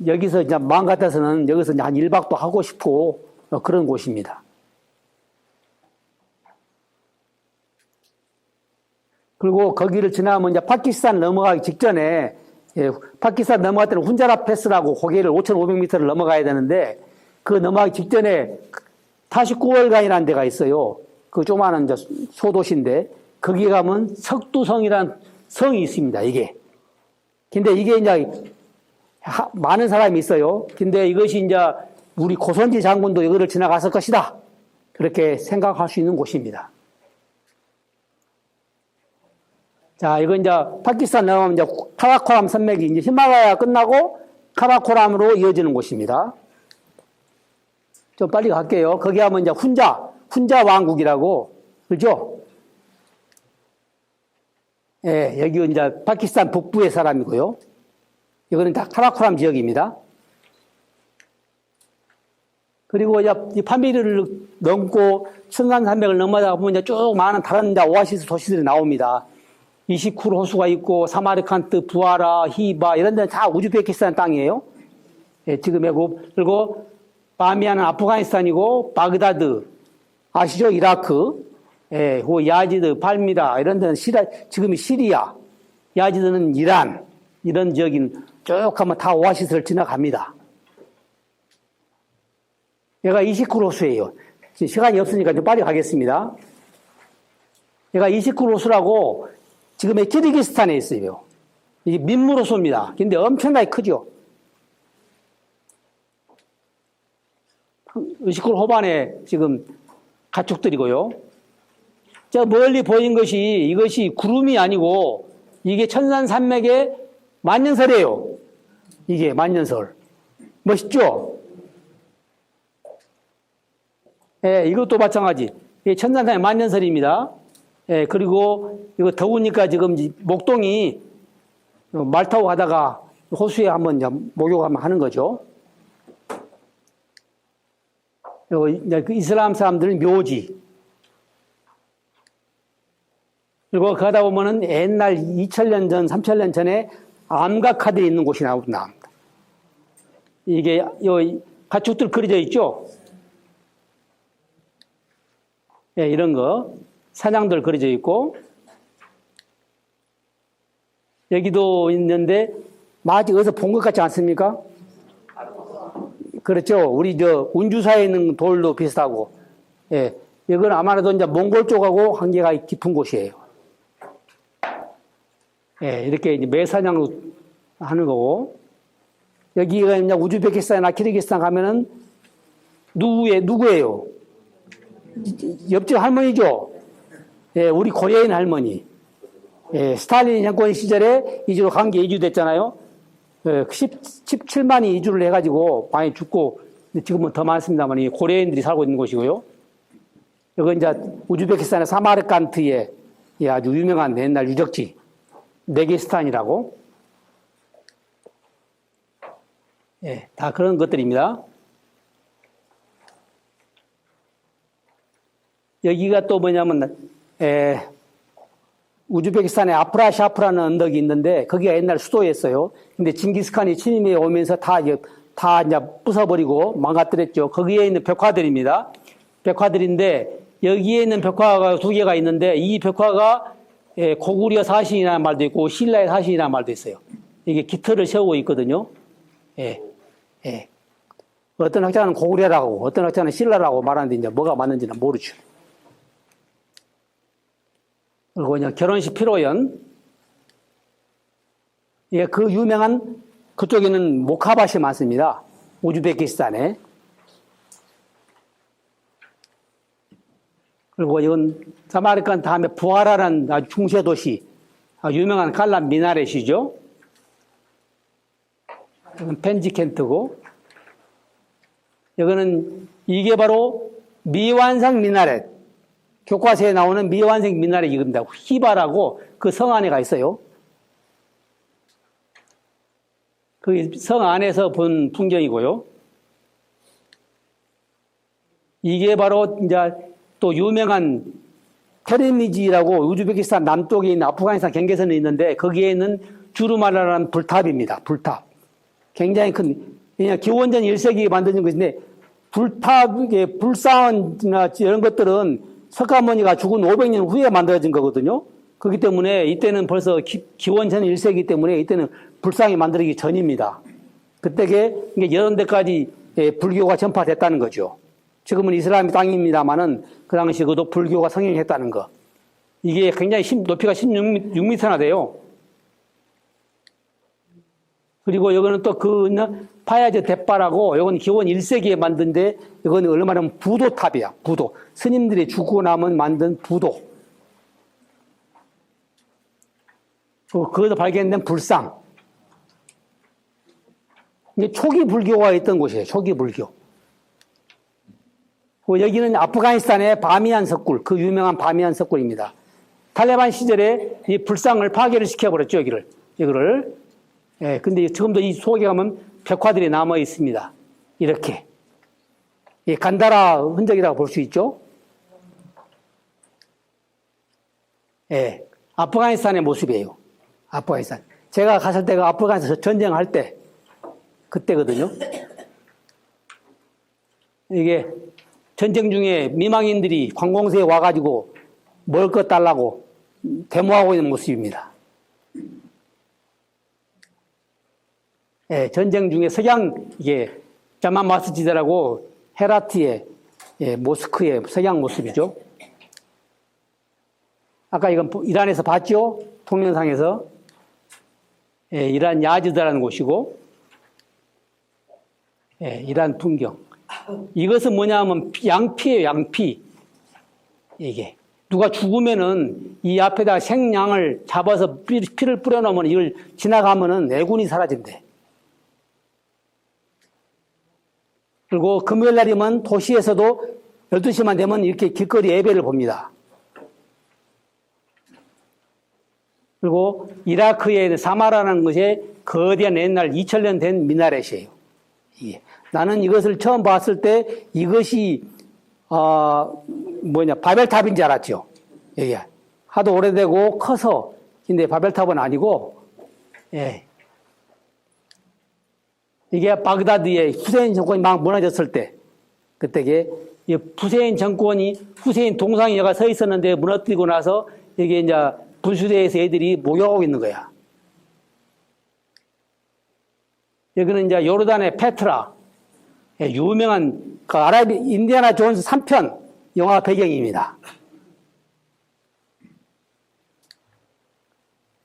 여기서 이제 마음 같아서는 여기서 이제 한 1박도 하고 싶고 그런 곳입니다. 그리고 거기를 지나면 이제 파키스탄 넘어가기 직전에 파키스탄 넘어갈 때는 훈자라 패스라고 고개를 5,500m를 넘어가야 되는데 그 넘어가기 직전에 타시쿠월간이라는 데가 있어요. 그 조그마한 이제 소도시인데 거기 가면 석두성이라는 성이 있습니다. 이게. 근데 이게 이제 많은 사람이 있어요. 근데 이것이 이제 우리 고선지 장군도 이거를 지나갔을 것이다. 그렇게 생각할 수 있는 곳입니다. 자, 이건 이제 파키스탄 넘어가면 이제 카라코람 산맥이 이제 히말라야 끝나고 카라코람으로 이어지는 곳입니다. 좀 빨리 갈게요. 거기 하면 이제 훈자 왕국이라고, 그죠? 예, 여기 이제 파키스탄 북부의 사람이고요. 이거는 다 카라코람 지역입니다. 그리고 이제 이 파미르를 넘고 청산산맥을 넘어다 보면 이제 쭉 많은 다른 이제 오아시스 도시들이 나옵니다. 이시쿨 호수가 있고 사마르칸트, 부하라, 히바 이런 데는 다 우즈베키스탄 땅이에요. 예, 지금의 그리고 바미안은 아프가니스탄이고 바그다드 아시죠? 이라크, 예, 그 야지드, 팔미라 이런 데는 지금이 시리아, 야지드는 이란 이런 지역인 쭉 하면 다 오아시스를 지나갑니다. 얘가 이시쿨 호수예요. 시간이 없으니까 좀 빨리 가겠습니다. 얘가 이시쿨 호수라고 지금의 키르기스탄에 있어요. 이게 민물호수입니다. 근데 엄청나게 크죠. 이시쿨 호반에 지금 가축들이고요. 저 멀리 보인 이것이 구름이 아니고 이게 천산산맥의 만년설이에요. 이게 만년설. 멋있죠? 예, 이것도 마찬가지. 이게 천산산맥 만년설입니다. 예, 그리고 이거 더우니까 지금 목동이 말 타고 가다가 호수에 한번 목욕하면 하는 거죠. 그리고 이제 그 이슬람 사람들은 묘지. 그리고 가다 보면은 옛날 2000년 전, 3000년 전에 암각화되어 있는 곳이 나옵니다. 이게 요 가축들 그려져 있죠? 예, 이런 거. 사냥들 그려져 있고, 여기도 있는데, 마치 어디서 본 것 같지 않습니까? 그렇죠. 우리 운주사에 있는 돌도 비슷하고, 예. 이건 아마도 이제 몽골 쪽하고 관계가 깊은 곳이에요. 예, 이렇게 이제 매사냥도 하는 거고, 여기가 이제 우즈베키스탄이나 키르기스탄 가면은 누구예요? 옆집 할머니죠? 예, 우리 고려인 할머니. 예, 스탈린 정권 시절에 이주로 간 게 이주됐잖아요. 예, 17만이 이주를 해가지고 많이 죽고, 지금은 더 많습니다만, 고려인들이 살고 있는 곳이고요. 이건 이제 우즈베키스탄의 사마르칸트의 아주 유명한 옛날 유적지, 네게스탄이라고. 예, 다 그런 것들입니다. 여기가 또 뭐냐면, 우즈베키스탄에 아프라샤프라는 언덕이 있는데 거기가 옛날 수도였어요. 근데 징기스칸이 침입해 오면서 다 이제 부숴버리고 망가뜨렸죠. 거기에 있는 벽화들입니다. 벽화들인데 여기에 있는 벽화가 2개가 있는데 이 벽화가 고구려 사신이라는 말도 있고 신라의 사신이라는 말도 있어요. 이게 깃털을 세우고 있거든요. 예, 예. 어떤 학자는 고구려라고 어떤 학자는 신라라고 말하는데 이제 뭐가 맞는지는 모르죠. 그리고 그냥 결혼식 피로연. 예, 그 유명한 그쪽에는 모카밭이 많습니다. 우즈베키스탄에. 그리고 이건 사마르칸 다음에 부하라라는 아주 중세 도시, 유명한 칼란 미나렛이죠. 이건 펜지켄트고. 이거는 이게 바로 미완성 미나렛. 교과서에 나오는 미완성 미나렛 이겁니다. 히바라고 그 성 안에가 있어요. 그 성 안에서 본 풍경이고요. 이게 바로 이제 또 유명한 테르미지라고 우즈베키스탄 남쪽에 있는 아프가니스탄 경계선에 있는데 거기에 있는 주르마라라는 불탑입니다. 불탑. 굉장히 큰, 그냥 기원전 1세기에 만든 것인데 불탑의 불상이나 이런 것들은 석가모니가 죽은 500년 후에 만들어진 거거든요. 그렇기 때문에 이때는 벌써 기원전 1세기 때문에 이때는 불상이 만들어지기 전입니다. 그때게 이런 데까지 불교가 전파됐다는 거죠. 지금은 이슬람 땅입니다만은 그 당시 그도 불교가 성행했다는 거. 이게 굉장히 높이가 16m나 돼요. 그리고 여기는 또 파야제 대바라고, 이건 기원 1세기에 만든데, 이건 얼마나 부도탑이야, 부도. 스님들이 죽고 나면 만든 부도. 거기서 발견된 불상. 이게 초기 불교가 있던 곳이에요, 초기 불교. 여기는 아프가니스탄의 바미안 석굴, 그 유명한 바미안 석굴입니다. 탈레반 시절에 이 불상을 파괴를 시켜버렸죠, 여기를. 예, 근데 지금도 이 속에 가면 벽화들이 남아 있습니다. 이렇게. 예, 간다라 흔적이라고 볼 수 있죠. 예, 아프가니스탄의 모습이에요. 아프가니스탄. 제가 갔을 때가 아프가니스탄 전쟁할 때, 그때거든요. 이게 전쟁 중에 미망인들이 관공서에 와가지고 먹을 것 달라고 데모하고 있는 모습입니다. 예, 전쟁 중에 이게 자마 마스지드라고 헤라트의 모스크의 서양 모습이죠. 아까 이건 이란에서 봤죠? 동영상에서. 예, 이란 야즈드라는 곳이고, 예, 이란 풍경. 이것은 뭐냐 하면 양피예요, 양피. 이게. 누가 죽으면은 이 앞에다 생양을 잡아서 피를 뿌려놓으면 이걸 지나가면은 애군이 사라진대. 그리고 금요일 날이면 도시에서도 12시만 되면 이렇게 길거리 예배를 봅니다. 그리고 이라크에 있는 사마라는 것이 거대한 옛날 2000년 된 미나렛이에요. 예. 나는 이것을 처음 봤을 때 이것이 바벨탑인 줄 알았죠. 예. 하도 오래되고 커서. 근데 바벨탑은 아니고, 예. 이게 바그다드의 후세인 정권이 막 무너졌을 때, 그때 후세인 정권이, 후세인 동상이 여가 서 있었는데 무너뜨리고 나서 이게 이제 분수대에서 애들이 목욕하고 있는 거야. 여기는 이제 요르단의 페트라, 유명한 그 인디아나 존스 3편 영화 배경입니다.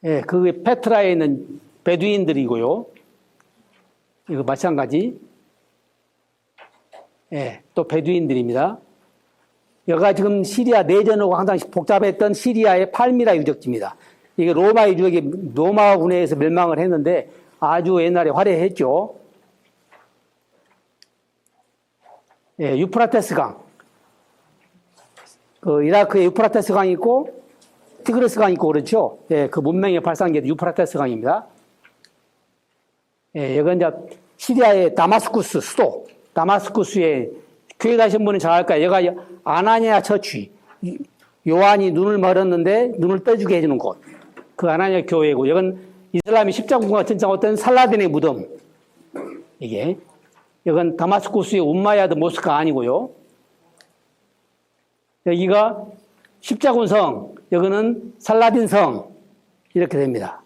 예, 그 페트라에 있는 베두인들이고요. 이거 마찬가지. 예, 또 베두인들입니다. 여기가 지금 시리아 내전하고 항상 복잡했던 시리아의 팔미라 유적지입니다. 이게 로마의 유적이 로마군에 의해서 멸망을 했는데 아주 옛날에 화려했죠. 예, 유프라테스 강. 그 이라크에 유프라테스 강이 있고 티그리스 강이 있고 그렇죠. 예, 그 문명의 발상기도 유프라테스 강입니다. 예, 여기 이제 시리아의 다마스쿠스 수도, 다마스쿠스에 교회 가신 분은 잘 알까요? 여기가 아나니아 처치. 요한이 눈을 멀었는데 눈을 떠주게 해주는 곳. 그 아나니아 교회고, 여긴 이슬람이 십자군과 전장했던 살라딘의 무덤. 여긴 다마스쿠스의 움마야드 모스크가 아니고요. 여기가 십자군 성, 여기는 살라딘 성. 이렇게 됩니다.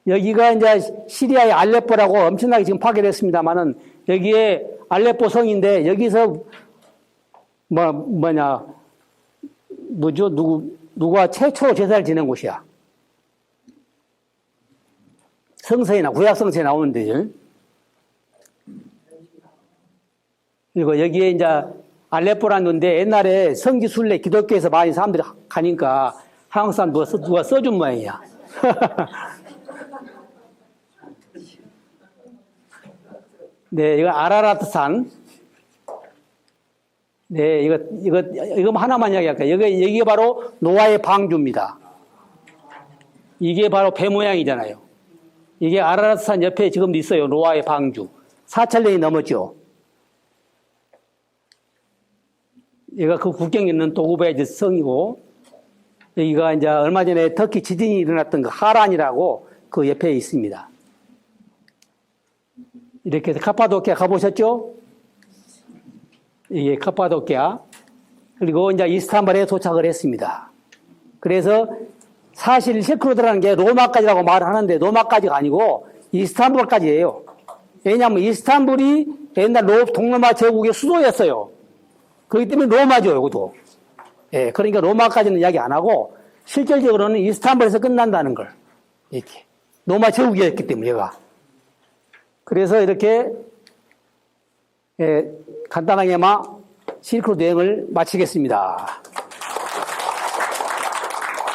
여기가 이제 시리아의 알레포라고 엄청나게 지금 파괴됐습니다만은 여기에 알레포 성인데 여기서 누가 최초로 제사를 지낸 곳이야. 성서에나 구약 성서에 나오는데. 그리고 여기에 이제 알레포라는 건데 옛날에 성지순례 기독교에서 많이 사람들이 가니까 한국 사람 누가 써준 모양이야. 네, 이거 아라라트 산. 네, 이거 하나만 이야기할게요. 여기가 바로 노아의 방주입니다. 이게 바로 배 모양이잖아요. 이게 아라라트 산 옆에 지금도 있어요. 노아의 방주. 4,000년이 넘었죠. 얘가 그 국경에 있는 도구베즈 성이고, 여기가 이제 얼마 전에 터키 지진이 일어났던 그 하란이라고 그 옆에 있습니다. 이렇게 해서 카파도키아 가보셨죠? 이게 카파도키아. 그리고 이제 이스탄불에 도착을 했습니다. 그래서 사실 실크로드라는 게 로마까지라고 말을 하는데 로마까지가 아니고 이스탄불까지예요. 왜냐하면 이스탄불이 옛날 동로마 제국의 수도였어요. 그렇기 때문에 로마죠, 이것도. 예, 그러니까 로마까지는 이야기 안 하고 실질적으로는 이스탄불에서 끝난다는 걸. 이렇게. 로마 제국이었기 때문에 얘가. 그래서 이렇게 간단하게만 실크로드 여행을 마치겠습니다.